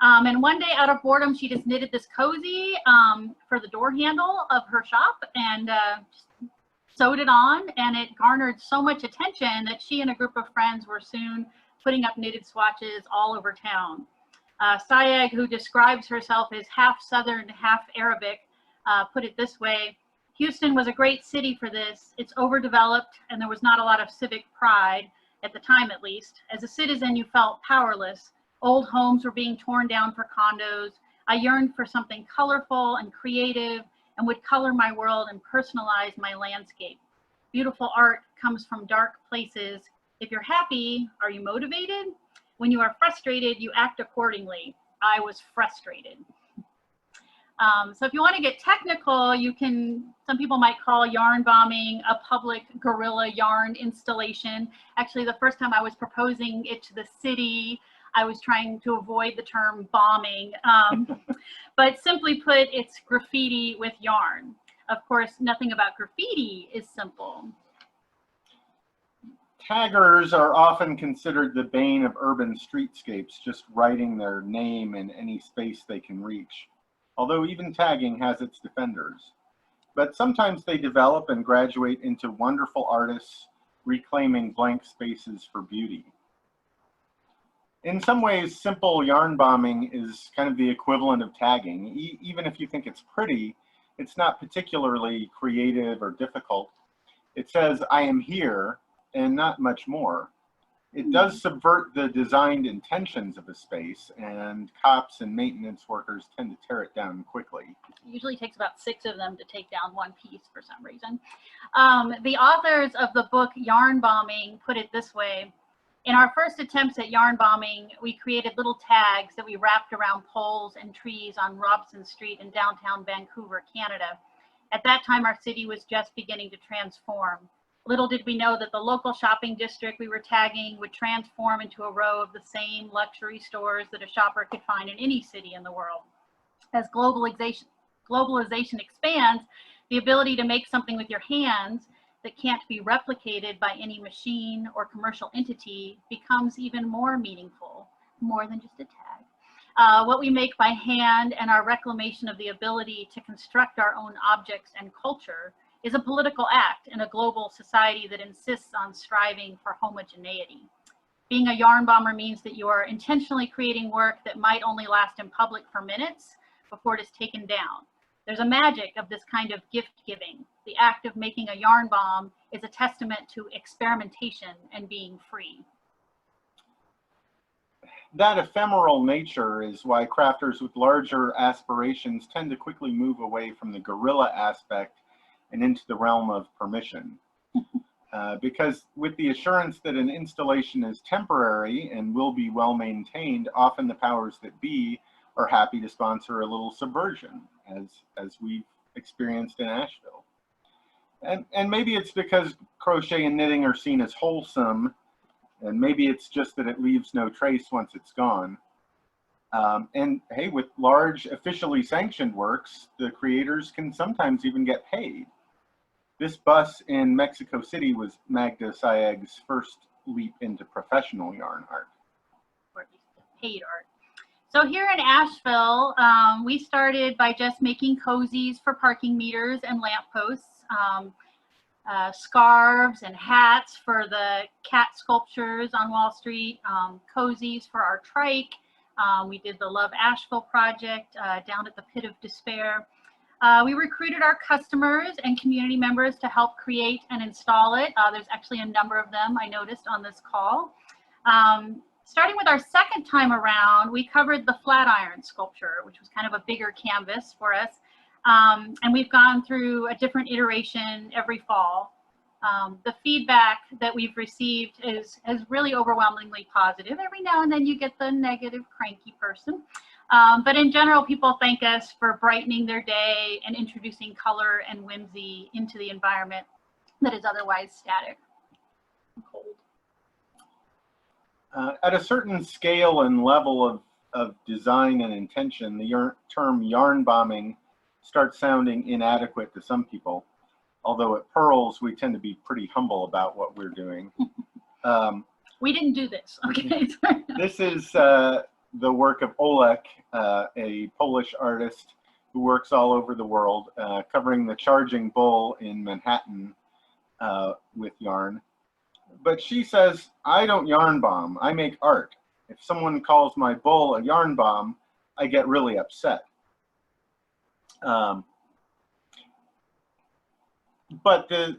And one day out of boredom, she just knitted this cozy for the door handle of her shop and sewed it on, and it garnered so much attention that she and a group of friends were soon putting up knitted swatches all over town. Sayegh, who describes herself as half Southern, half Arabic, put it this way: Houston was a great city for this. It's overdeveloped and there was not a lot of civic pride, at the time at least. As a citizen, you felt powerless. Old homes were being torn down for condos. I yearned for something colorful and creative and would color my world and personalize my landscape. Beautiful art comes from dark places. If you're happy, are you motivated? When you are frustrated, you act accordingly. I was frustrated. So if you want to get technical, you can, some people might call yarn bombing a public guerrilla yarn installation. Actually, the first time I was proposing it to the city, I was trying to avoid the term bombing, but simply put, it's graffiti with yarn. Of course, nothing about graffiti is simple. Taggers are often considered the bane of urban streetscapes, just writing their name in any space they can reach. Although even tagging has its defenders. But sometimes they develop and graduate into wonderful artists, reclaiming blank spaces for beauty. In some ways, simple yarn bombing is kind of the equivalent of tagging. Even if you think it's pretty, it's not particularly creative or difficult. It says, I am here, and not much more. It does subvert the designed intentions of a space, and cops and maintenance workers tend to tear it down quickly. It usually takes about 6 of them to take down one piece for some reason. The authors of the book Yarn Bombing put it this way: in our first attempts at yarn bombing, we created little tags that we wrapped around poles and trees on Robson Street in downtown Vancouver, Canada. At that time, our city was just beginning to transform. Little did we know that the local shopping district we were tagging would transform into a row of the same luxury stores that a shopper could find in any city in the world. As globalization expands, the ability to make something with your hands that can't be replicated by any machine or commercial entity becomes even more meaningful, more than just a tag. What we make by hand and our reclamation of the ability to construct our own objects and culture is a political act in a global society that insists on striving for homogeneity. Being a yarn bomber means that you are intentionally creating work that might only last in public for minutes before it is taken down. There's a magic of this kind of gift giving. The act of making a yarn bomb is a testament to experimentation and being free. That ephemeral nature is why crafters with larger aspirations tend to quickly move away from the guerrilla aspect and into the realm of permission. Because with the assurance that an installation is temporary and will be well maintained, often the powers that be are happy to sponsor a little subversion, as we've experienced in Asheville. And maybe it's because crochet and knitting are seen as wholesome, and maybe it's just that it leaves no trace once it's gone. And hey, with large officially sanctioned works, the creators can sometimes even get paid. This bus in Mexico City was Magda Sayegh's first leap into professional yarn art. Or at least paid art. So here in Asheville, we started by just making cozies for parking meters and lampposts, scarves and hats for the cat sculptures on Wall Street, cozies for our trike. We did the Love Asheville project down at the Pit of Despair. We recruited our customers and community members to help create and install it. There's actually a number of them I noticed on this call. Starting with our second time around, we covered the flat iron sculpture, which was kind of a bigger canvas for us. And we've gone through a different iteration every fall. The feedback that we've received is really overwhelmingly positive. Every now and then you get the negative, cranky person. But in general, people thank us for brightening their day and introducing color and whimsy into the environment that is otherwise static and cold. At a certain scale and level of design and intention, the term yarn bombing starts sounding inadequate to some people. Although at Purl's, we tend to be pretty humble about what we're doing. We didn't do this, okay? This is the work of Olek, a Polish artist who works all over the world, covering the charging bull in Manhattan with yarn. But she says, I don't yarn bomb, I make art. If someone calls my bull a yarn bomb, I get really upset. But the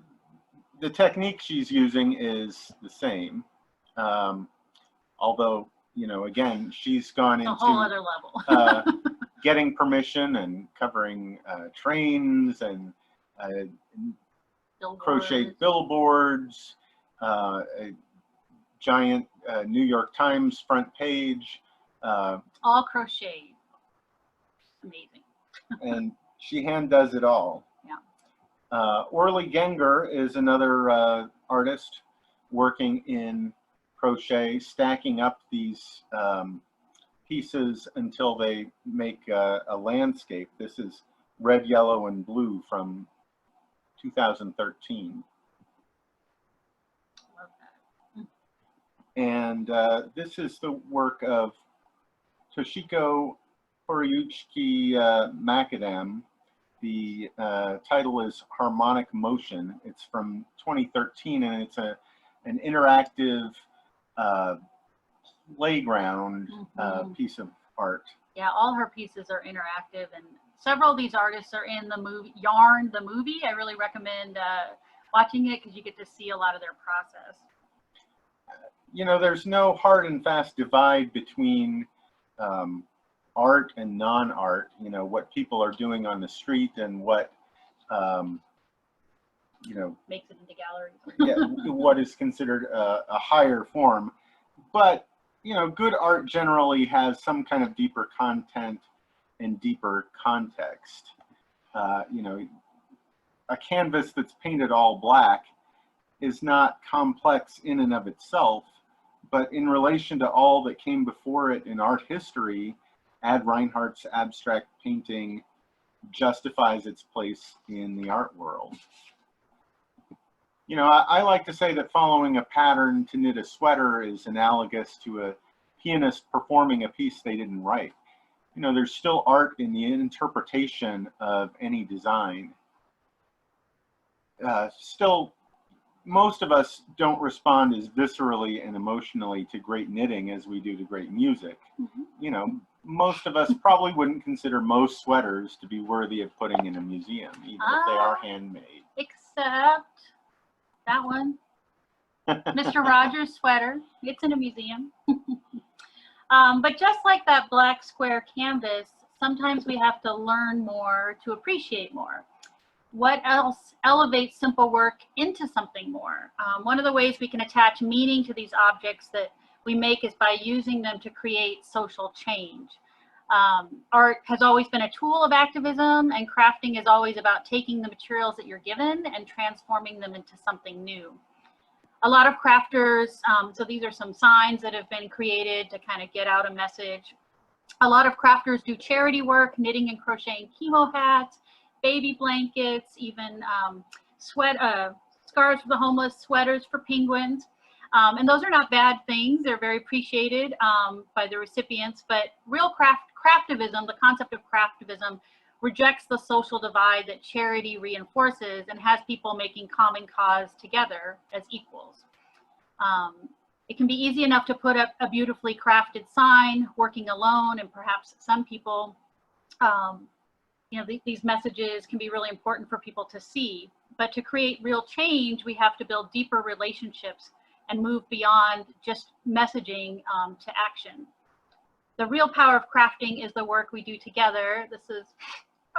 technique she's using is the same. Although, you know, again, she's gone into a whole other level. getting permission and covering trains and crocheted billboards, a giant New York Times front page. All crocheted. Amazing. And she hand does it all. Yeah. Orly Genger is another artist working in crochet, stacking up these pieces until they make a landscape. This is red, yellow, and blue from 2013. Love that. And this is the work of Toshiko Horiyuki Macadam. The title is Harmonic Motion. It's from 2013, and it's an interactive playground piece of art. Yeah, all her pieces are interactive, and several of these artists are in the movie Yarn, the movie. I really recommend watching it because you get to see a lot of their process. You know, there's no hard and fast divide between art and non-art. You know, what people are doing on the street and what you know, makes it into galleries. Yeah, what is considered a higher form. But you know, good art generally has some kind of deeper content and deeper context. You know, a canvas that's painted all black is not complex in and of itself, but in relation to all that came before it in art history, Ad Reinhardt's abstract painting justifies its place in the art world. You know, I like to say that following a pattern to knit a sweater is analogous to a pianist performing a piece they didn't write. You know, there's still art in the interpretation of any design. Still, most of us don't respond as viscerally and emotionally to great knitting as we do to great music. You know, most of us probably wouldn't consider most sweaters to be worthy of putting in a museum, even if they are handmade. Except that one, Mr. Rogers' sweater. It's in a museum. But just like that black square canvas, sometimes we have to learn more to appreciate more. What else elevates simple work into something more? One of the ways we can attach meaning to these objects that we make is by using them to create social change. Art has always been a tool of activism, and crafting is always about taking the materials that you're given and transforming them into something new. A lot of crafters, so these are some signs that have been created to kind of get out a message. A lot of crafters do charity work, knitting and crocheting chemo hats, baby blankets, even scarves for the homeless, sweaters for penguins. And those are not bad things. They're very appreciated by the recipients, but real craftivism, the concept of craftivism, rejects the social divide that charity reinforces and has people making common cause together as equals. It can be easy enough to put up a beautifully crafted sign, working alone, and perhaps some people, you know, these messages can be really important for people to see. But to create real change, we have to build deeper relationships and move beyond just messaging to action. The real power of crafting is the work we do together. This is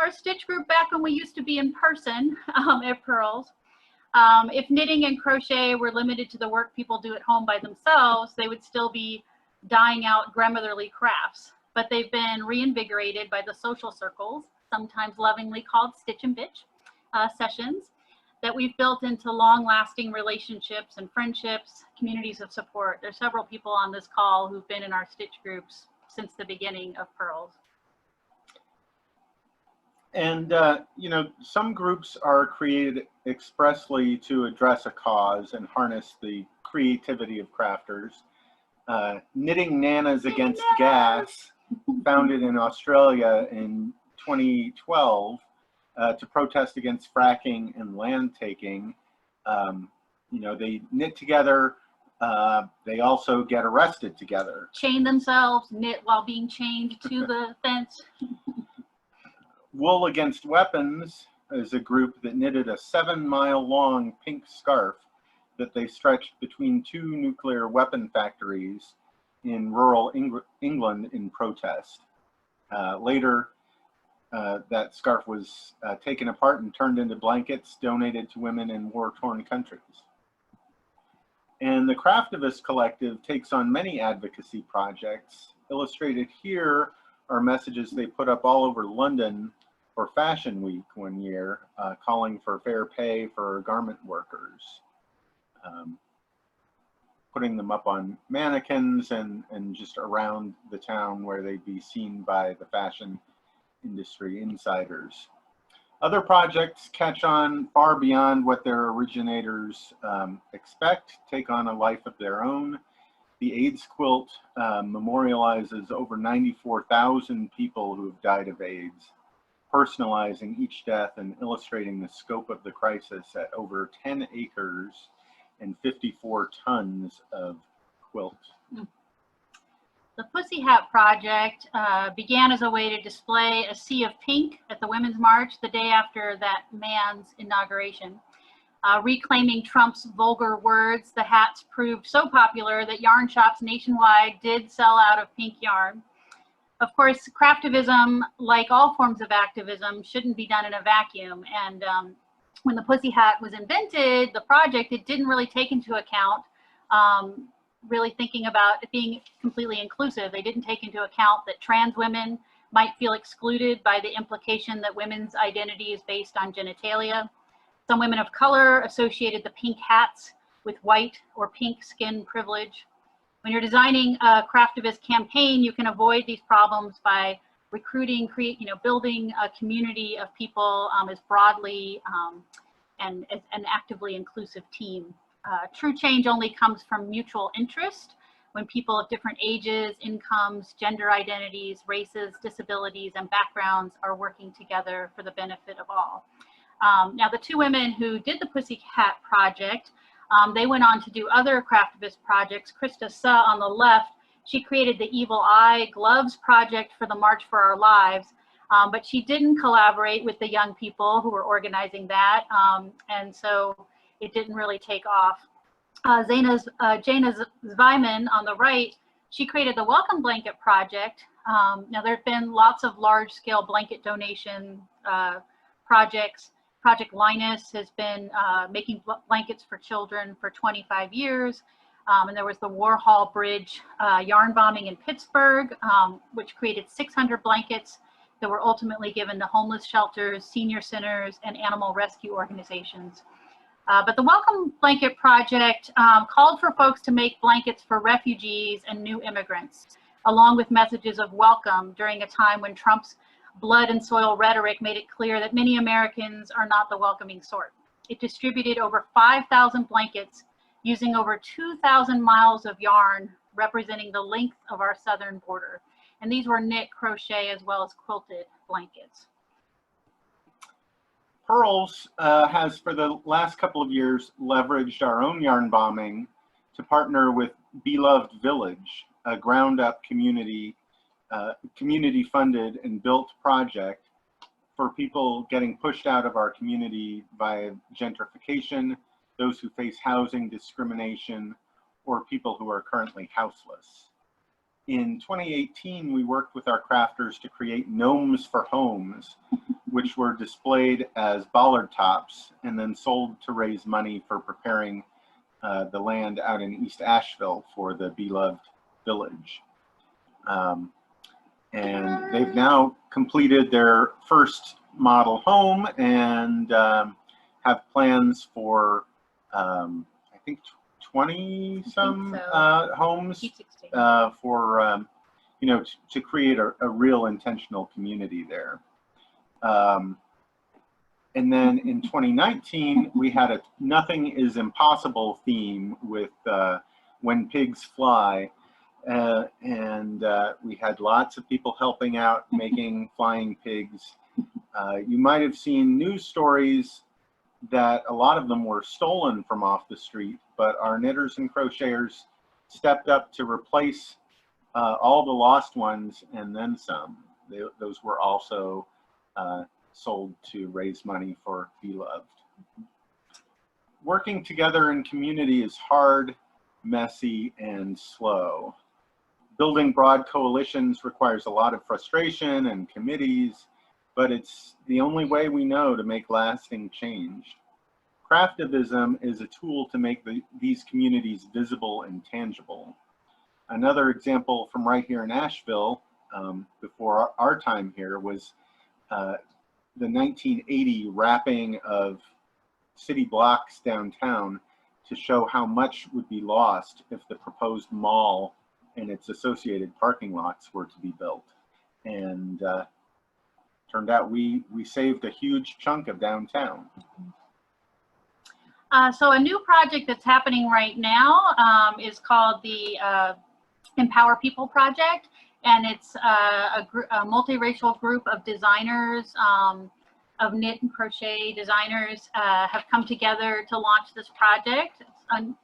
our stitch group back when we used to be in person at Purl's. If knitting and crochet were limited to the work people do at home by themselves, they would still be dying out grandmotherly crafts. But they've been reinvigorated by the social circles, sometimes lovingly called Stitch and Bitch sessions, that we've built into long-lasting relationships and friendships, communities of support. There's several people on this call who've been in our stitch groups since the beginning of Purl's. And, you know, some groups are created expressly to address a cause and harness the creativity of crafters. Knitting Nanas Against Gas, founded in Australia in 2012 to protest against fracking and land taking. You know, they knit together. They also get arrested together. Chain themselves, knit while being chained to the fence. Wool Against Weapons is a group that knitted a 7-mile-long pink scarf that they stretched between 2 nuclear weapon factories in rural England in protest. Later, that scarf was taken apart and turned into blankets donated to women in war-torn countries. And the Craftivist Collective takes on many advocacy projects. Illustrated here are messages they put up all over London for Fashion Week one year, calling for fair pay for garment workers, putting them up on mannequins and just around the town where they'd be seen by the fashion industry insiders. Other projects catch on far beyond what their originators expect, take on a life of their own. The AIDS quilt memorializes over 94,000 people who have died of AIDS, personalizing each death and illustrating the scope of the crisis at over 10 acres and 54 tons of quilt. The Pussy Hat Project began as a way to display a sea of pink at the Women's March the day after that man's inauguration. Reclaiming Trump's vulgar words, the hats proved so popular that yarn shops nationwide did sell out of pink yarn. Of course, craftivism, like all forms of activism, shouldn't be done in a vacuum. And when the Pussy Hat was invented, the project, it didn't really take into account really thinking about it being completely inclusive. They didn't take into account that trans women might feel excluded by the implication that women's identity is based on genitalia. Some women of color associated the pink hats with white or pink skin privilege. When you're designing a craftivist campaign, you can avoid these problems by recruiting, building a community of people as broadly and as an actively inclusive team. True change only comes from mutual interest when people of different ages, incomes, gender identities, races, disabilities, and backgrounds are working together for the benefit of all. Now, the 2 women who did the Pussy Hat Project, they went on to do other craftivist projects. Krista Suh on the left, she created the Evil Eye Gloves Project for the March for Our Lives, but she didn't collaborate with the young people who were organizing that, and so it didn't really take off. Jana Zweiman on the right, she created the Welcome Blanket Project. Now, there have been lots of large-scale blanket donation projects. Project Linus has been making blankets for children for 25 years. And there was the Warhol Bridge yarn bombing in Pittsburgh, which created 600 blankets that were ultimately given to homeless shelters, senior centers, and animal rescue organizations. But the Welcome Blanket Project called for folks to make blankets for refugees and new immigrants, along with messages of welcome during a time when Trump's blood and soil rhetoric made it clear that many Americans are not the welcoming sort. It distributed over 5,000 blankets using over 2,000 miles of yarn representing the length of our southern border. And these were knit, crochet, as well as quilted blankets. Purl's has for the last couple of years leveraged our own yarn bombing to partner with Beloved Village, a ground-up community funded and built project for people getting pushed out of our community by gentrification, those who face housing discrimination, or people who are currently houseless. In 2018, we worked with our crafters to create Gnomes for Homes, which were displayed as bollard tops and then sold to raise money for preparing the land out in East Asheville for the Beloved Village. And they've now completed their first model home and have plans for, I think, 20 some homes for, you know, to create a real intentional community there. And then in 2019, we had a Nothing is Impossible theme with When Pigs Fly. And we had lots of people helping out making flying pigs. You might have seen news stories that a lot of them were stolen from off the street, but our knitters and crocheters stepped up to replace all the lost ones and then some. Those were also sold to raise money for Beloved. Working together in community is hard, messy, and slow. Building broad coalitions requires a lot of frustration and committees, but it's the only way we know to make lasting change. Craftivism is a tool to make these communities visible and tangible. Another example from right here in Asheville, before our time here, was the 1980 wrapping of city blocks downtown to show how much would be lost if the proposed mall and its associated parking lots were to be built. And turned out we saved a huge chunk of downtown. So a new project that's happening right now is called the Empower People Project. And it's a multiracial group of designers, of knit and crochet designers have come together to launch this project. It's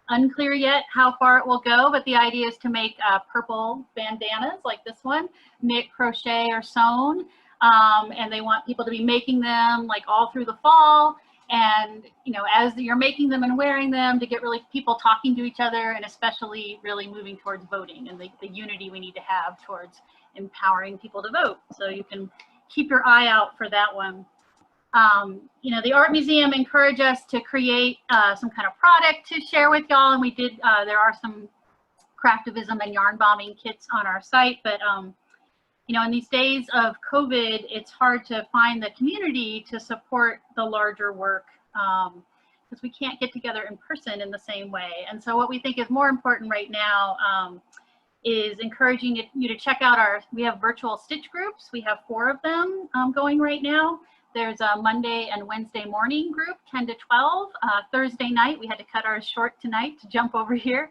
unclear yet how far it will go, but the idea is to make purple bandanas like this one, knit, crochet, or sewn. And they want people to be making them like all through the fall. And, you know, as you're making them and wearing them, to get really people talking to each other, and especially really moving towards voting and the unity we need to have towards empowering people to vote. So you can keep your eye out for that one. You know, the Art Museum encouraged us to create some kind of product to share with y'all, and we did. There are some craftivism and yarn bombing kits on our site, but you know, in these days of COVID, it's hard to find the community to support the larger work because we can't get together in person in the same way. And so what we think is more important right now is encouraging you to check out we have virtual stitch groups. We have 4 of them going right now. There's a Monday and Wednesday morning group, 10 to 12. Thursday night, we had to cut ours short tonight to jump over here.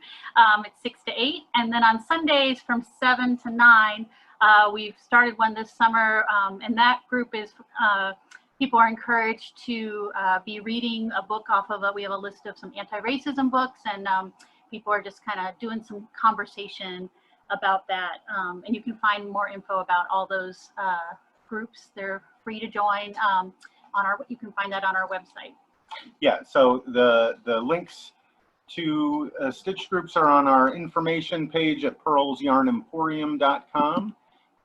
It's 6 to 8. And then on Sundays from 7 to 9, we've started one this summer, and that group is, people are encouraged to be reading a book off of we have a list of some anti-racism books, and people are just kind of doing some conversation about that. And you can find more info about all those groups. They're free to join you can find that on our website. Yeah, so the links to stitch groups are on our information page at purlsyarnemporium.com.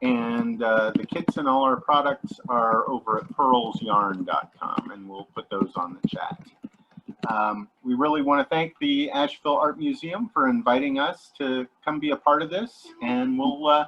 And the kits and all our products are over at purlsyarn.com, and we'll put those on the chat. We really want to thank the Asheville Art Museum for inviting us to come be a part of this, and we'll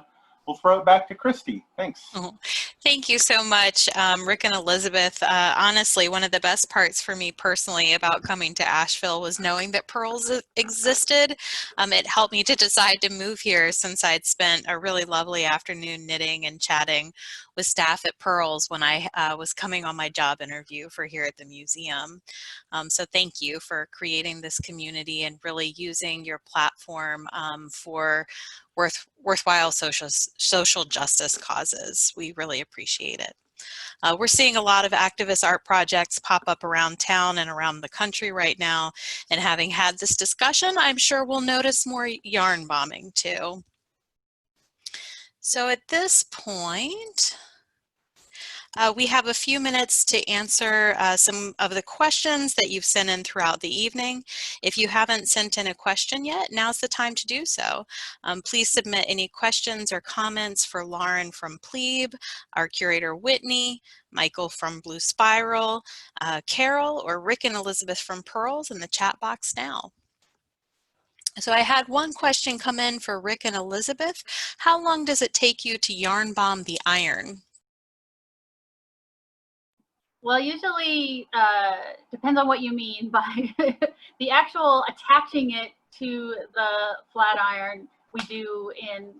throw it back to Christy. Thanks. Oh, thank you so much, Rick and Elizabeth. Honestly, one of the best parts for me personally about coming to Asheville was knowing that Purls existed. It helped me to decide to move here since I'd spent a really lovely afternoon knitting and chatting with staff at Purls when I was coming on my job interview for here at the museum. So thank you for creating this community and really using your platform for worthwhile social justice causes. We really appreciate it. We're seeing a lot of activist art projects pop up around town and around the country right now, and having had this discussion, I'm sure we'll notice more yarn bombing too. So at this point, We have a few minutes to answer some of the questions that you've sent in throughout the evening. If you haven't sent in a question yet, now's the time to do so. Please submit any questions or comments for Lauren from Pleb, our curator Whitney, Michael from Blue Spiral, Carol, or Rick and Elizabeth from Purls in the chat box now. So I had one question come in for Rick and Elizabeth. How long does it take you to yarn bomb the iron? Well, usually depends on what you mean by the actual attaching it to the flat iron. We do in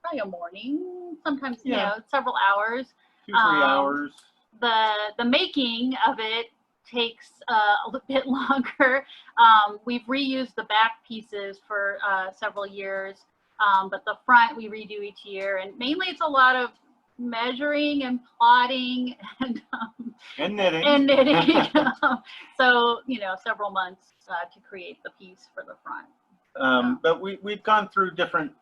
probably a morning, sometimes you know, several hours. 2-3 hours. The making of it takes a little bit longer. We've reused the back pieces for several years, but the front we redo each year, and mainly it's a lot of measuring and plotting and knitting. So you know, several months to create the piece for the front. But we've gone through different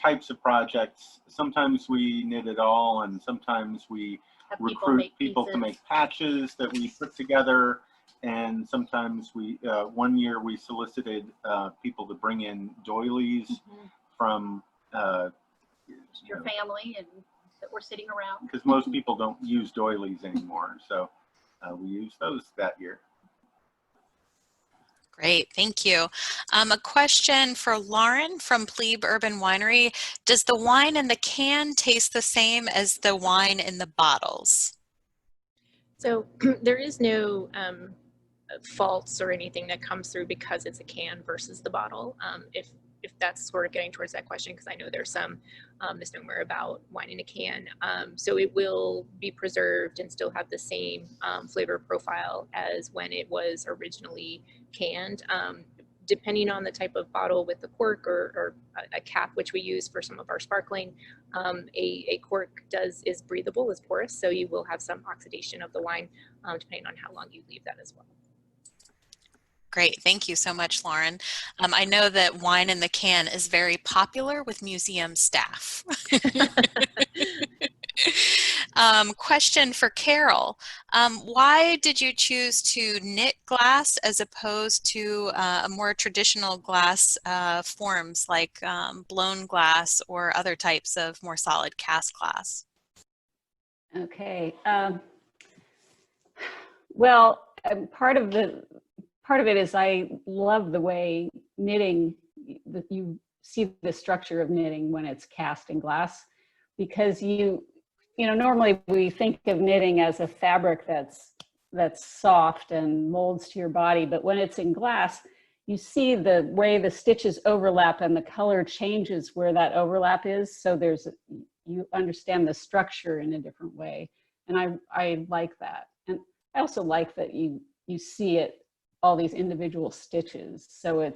types of projects. Sometimes we knit it all, and sometimes we recruit people to make patches that we put together. And sometimes we, one year we solicited people to bring in doilies from your family and that were sitting around. Because most people don't use doilies anymore. So we used those that year. Great, thank you. A question for Lauren from Pleb Urban Winery. Does the wine in the can taste the same as the wine in the bottles? So there is no faults or anything that comes through because it's a can versus the bottle. If that's sort of getting towards that question, because I know there's some misnomer about wine in a can. So it will be preserved and still have the same flavor profile as when it was originally canned. Depending on the type of bottle with the cork or a cap, which we use for some of our sparkling, a cork is breathable, is porous, so you will have some oxidation of the wine depending on how long you leave that as well. Great, thank you so much, Lauren. I know that wine in the can is very popular with museum staff. Question for Carol. Why did you choose to knit glass as opposed to a more traditional glass forms like blown glass or other types of more solid cast glass? Okay. Well, part of it is I love the way knitting, you see the structure of knitting when it's cast in glass, because you know, normally we think of knitting as a fabric that's soft and molds to your body, but when it's in glass, you see the way the stitches overlap and the color changes where that overlap is. So you understand the structure in a different way. And I like that. And I also like that you see it, all these individual stitches. So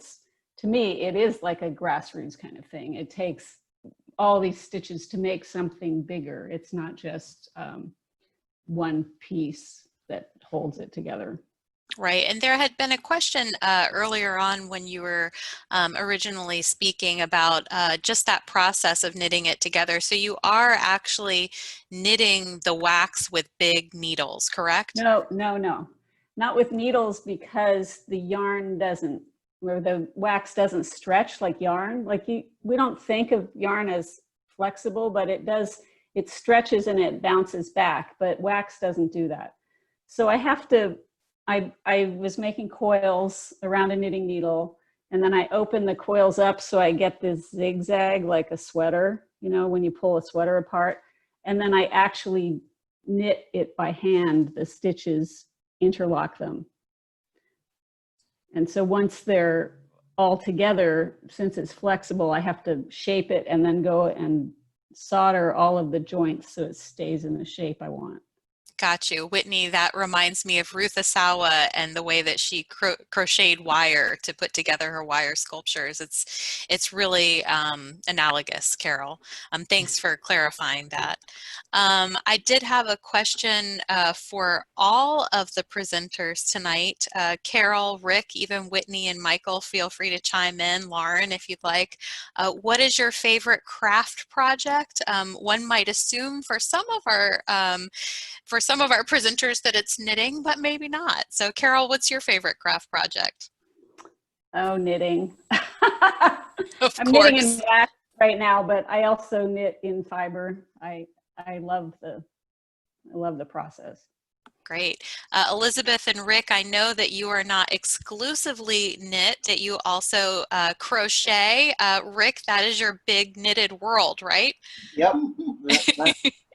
to me, it is like a grassroots kind of thing. It takes all these stitches to make something bigger. It's not just one piece that holds it together. Right, and there had been a question earlier on when you were originally speaking about just that process of knitting it together. So you are actually knitting the wax with big needles, correct? No, not with needles, because the yarn or the wax doesn't stretch like yarn. We don't think of yarn as flexible, but it does. It stretches and it bounces back, but wax doesn't do that. So I was making coils around a knitting needle, and then I open the coils up so I get this zigzag like a sweater, you know, when you pull a sweater apart. And then I actually knit it by hand, the stitches, interlock them. And so once they're all together, since it's flexible, I have to shape it and then go and solder all of the joints so it stays in the shape I want. Got you. Whitney, that reminds me of Ruth Asawa and the way that she crocheted wire to put together her wire sculptures. It's really analogous, Carol. Thanks for clarifying that. I did have a question for all of the presenters tonight. Carol, Rick, even Whitney and Michael, feel free to chime in. Lauren, if you'd like. What is your favorite craft project? One might assume for some of our presenters that it's knitting, but maybe not. So Carol, what's your favorite craft project? Oh, knitting. Of I'm course. knitting in wax right now, but I also knit in fiber. I love the process. Great. Elizabeth and Rick, I know that you are not exclusively knit, that you also crochet. Rick, that is your big knitted world, right? Yep.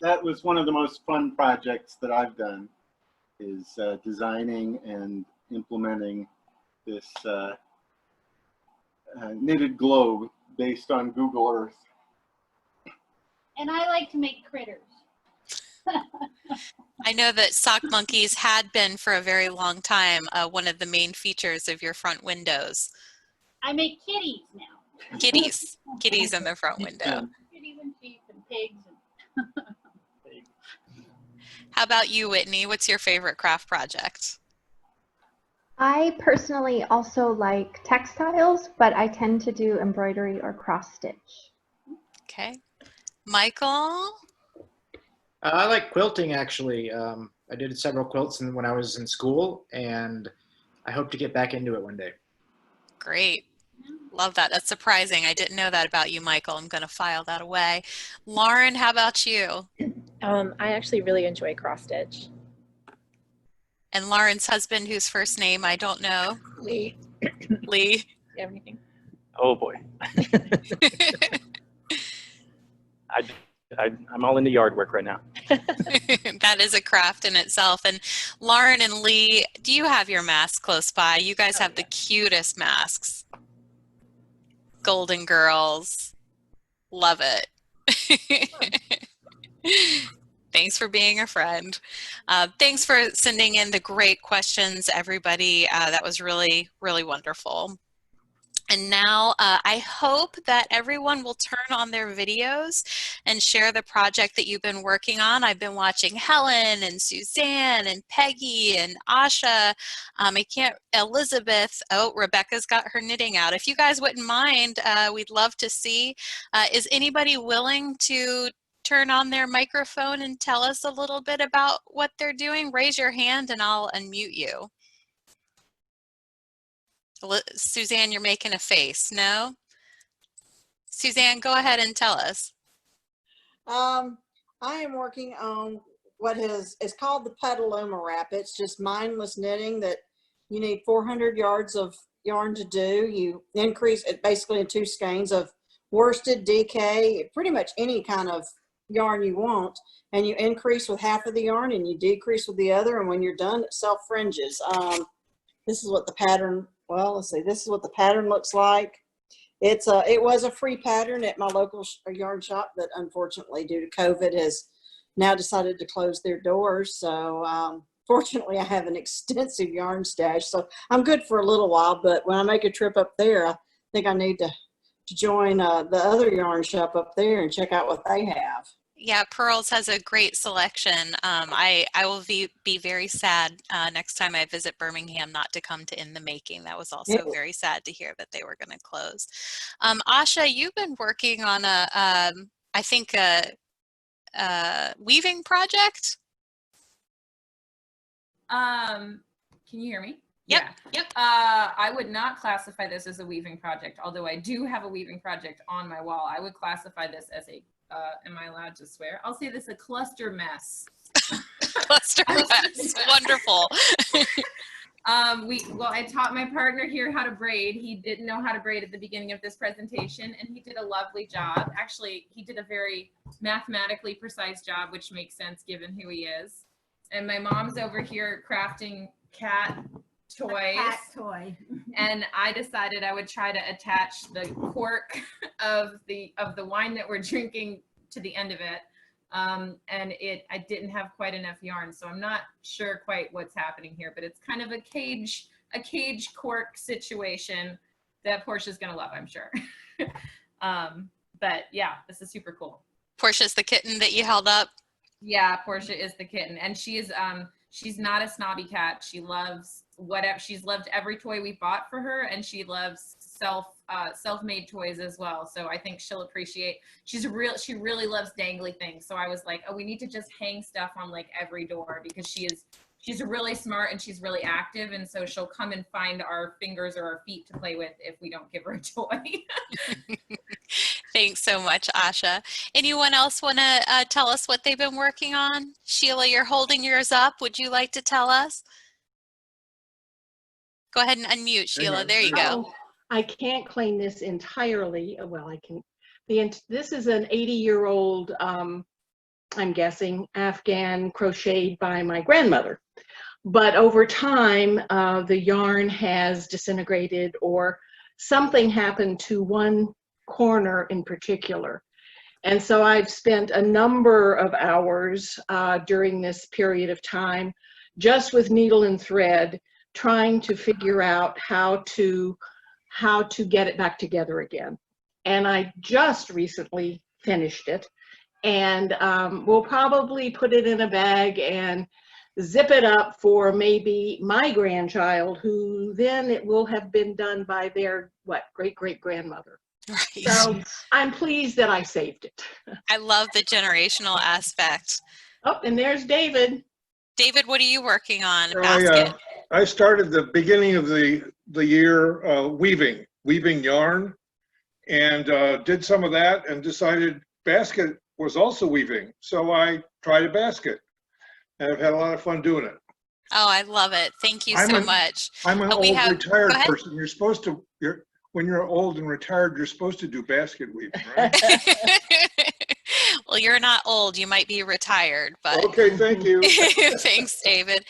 That was one of the most fun projects that I've done, is designing and implementing this knitted globe based on Google Earth. And I like to make critters. I know that sock monkeys had been for a very long time one of the main features of your front windows. I make kitties now. Kitties in the front window. Kitties and sheep and pigs. How about you, Whitney? What's your favorite craft project? I personally also like textiles, but I tend to do embroidery or cross stitch. Okay. Michael? I like quilting, actually. I did several quilts when I was in school, and I hope to get back into it one day. Great. Love that. That's surprising. I didn't know that about you, Michael. I'm going to file that away. Lauren, how about you? I actually really enjoy cross stitch. And Lauren's husband, whose first name I don't know. Lee. Lee. Do you have anything? Oh boy. I'm all into yard work right now. That is a craft in itself. And Lauren and Lee, do you have your mask close by? You guys have the cutest masks. Golden girls. Love it. Thanks for being a friend. Thanks for sending in the great questions, everybody. That was really, really wonderful. And now I hope that everyone will turn on their videos and share the project that you've been working on. I've been watching Helen and Suzanne and Peggy and Asha. Elizabeth. Oh, Rebecca's got her knitting out. If you guys wouldn't mind, we'd love to see. Is anybody willing to turn on their microphone and tell us a little bit about what they're doing? Raise your hand and I'll unmute you. Suzanne, you're making a face. No? Suzanne, go ahead and tell us. I am working on what is called the Petaluma wrap. It's just mindless knitting that you need 400 yards of yarn to do. You increase it basically in 2 skeins of worsted, DK, pretty much any kind of yarn you want, and you increase with half of the yarn and you decrease with the other, and when you're done, it self fringes. This is what the pattern, well, let's see, this is what the pattern looks like. It was a free pattern at my local yarn shop, but unfortunately due to COVID has now decided to close their doors. So fortunately I have an extensive yarn stash, so I'm good for a little while, but when I make a trip up there, I think I need to join the other yarn shop up there and check out what they have. Yeah, Purl's has a great selection. I will be very sad next time I visit Birmingham not to come to In the Making. That was also very sad to hear that they were going to close. Asha, you've been working on I think a weaving project? Can you hear me? Yep. Yeah. Yep. I would not classify this as a weaving project, although I do have a weaving project on my wall. I would classify this as a am I allowed to swear? I'll say this a cluster mess. Cluster mess. Wonderful. I taught my partner here how to braid. He didn't know how to braid at the beginning of this presentation, and he did a lovely job. Actually, he did a very mathematically precise job, which makes sense given who he is. And my mom's over here crafting cat toys. A cat toy. And I decided I would try to attach the cork of the wine that we're drinking to the end of it. and I didn't have quite enough yarn, so I'm not sure quite what's happening here, but it's kind of a cage cork situation that Portia's gonna love, I'm sure. But yeah, this is super cool. Portia's the kitten that you held up. Yeah, Portia is the kitten, and she's not a snobby cat. She loves whatever. She's loved every toy we bought for her, and she loves self-made toys as well. So I think she'll appreciate. She really loves dangly things. So I was like, oh, we need to just hang stuff on like every door, because she's really smart and she's really active, and so she'll come and find our fingers or our feet to play with if we don't give her a toy. Thanks so much, Asha. Anyone else want to tell us what they've been working on? Sheila, you're holding yours up. Would you like to tell us? Go ahead and unmute, Sheila. There you go. Oh, I can't claim this entirely. Well, I can. This is an 80-year-old, I'm guessing, Afghan crocheted by my grandmother. But over time, the yarn has disintegrated, or something happened to one corner in particular. And so I've spent a number of hours during this period of time just with needle and thread, trying to figure out how to get it back together again. And I just recently finished it, and we'll probably put it in a bag and zip it up for maybe my grandchild, who then it will have been done by their great-great-grandmother. Right. So I'm pleased that I saved it. I love the generational aspect. Oh, and there's David. David, what are you working on? So I started the beginning of the year weaving yarn, and did some of that, and decided basket was also weaving. So I tried a basket, and I've had a lot of fun doing it. Oh, I love it. Thank you so much. I'm an old retired person. You're supposed to, when you're old and retired, you're supposed to do basket weaving, right? Well, you're not old. You might be retired, but. Okay, thank you. Thanks, David.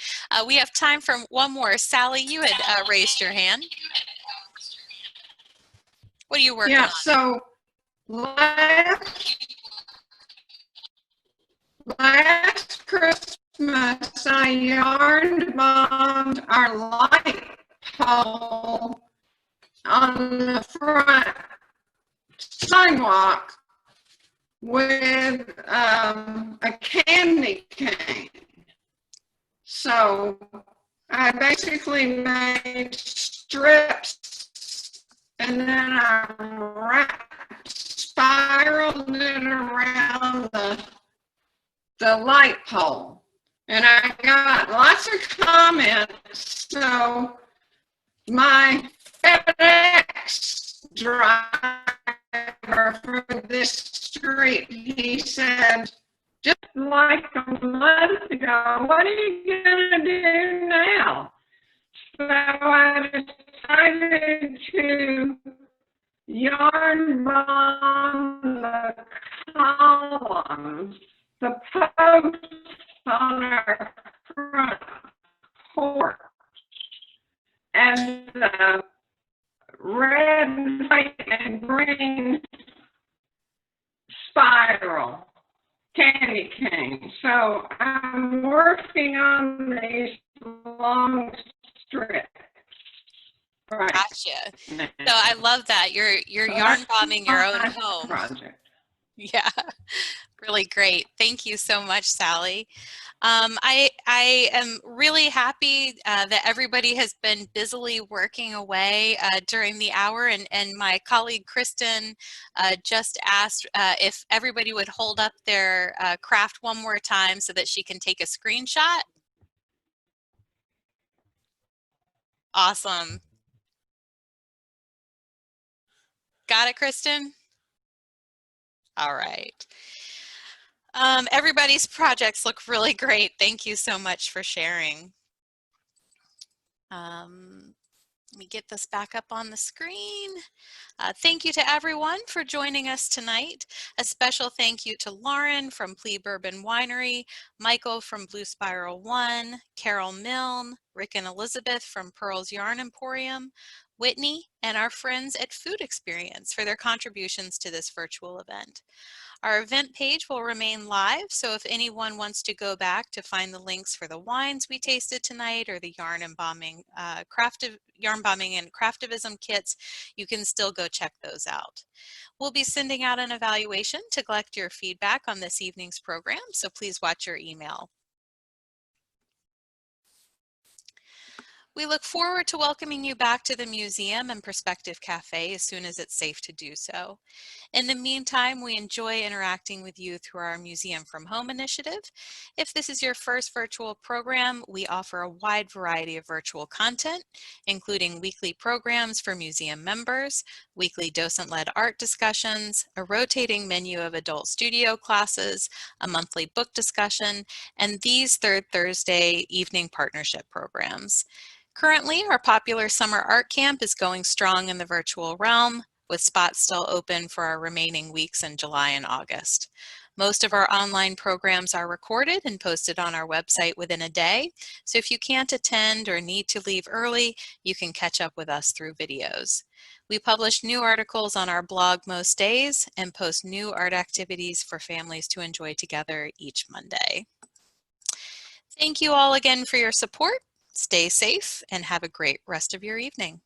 We have time for one more. Sally, you had raised your hand. What are you working on? So last Christmas, I yarn bombed our light pole on the front sidewalk with a candy cane. So I basically made strips, and then I spiraled it around the light pole. And I got lots of comments. So my FedEx driver for this street, he said, just like a month ago, what are you gonna do now? So I decided to yarn bomb the columns, the posts on our front porch, and the red, white, and green spiral candy cane. So I'm working on these long strips. Right. Gotcha. So I love that. You're yarn bombing your own home. Project. Yeah, really great. Thank you so much, Sally. I am really happy that everybody has been busily working away during the hour, and my colleague Kristen just asked if everybody would hold up their craft one more time so that she can take a screenshot. Awesome. Got it, Kristen? All right. Everybody's projects look really great. Thank you so much for sharing. Let me get this back up on the screen. Thank you to everyone for joining us tonight. A special thank you to Lauren from Pleb Winery, Michael from Blue Spiral 1, Carol Milne, Rick and Elizabeth from Purl's Yarn Emporium, Whitney, and our friends at Food Experience for their contributions to this virtual event. Our event page will remain live, so if anyone wants to go back to find the links for the wines we tasted tonight or the yarn bombing and craftivism kits, you can still go check those out. We'll be sending out an evaluation to collect your feedback on this evening's program, so please watch your email. We look forward to welcoming you back to the museum and Perspective Cafe as soon as it's safe to do so. In the meantime, we enjoy interacting with you through our Museum from Home initiative. If this is your first virtual program, we offer a wide variety of virtual content, including weekly programs for museum members, weekly docent-led art discussions, a rotating menu of adult studio classes, a monthly book discussion, and these third Thursday evening partnership programs. Currently, our popular summer art camp is going strong in the virtual realm, with spots still open for our remaining weeks in July and August. Most of our online programs are recorded and posted on our website within a day, so if you can't attend or need to leave early, you can catch up with us through videos. We publish new articles on our blog most days and post new art activities for families to enjoy together each Monday. Thank you all again for your support. Stay safe and have a great rest of your evening.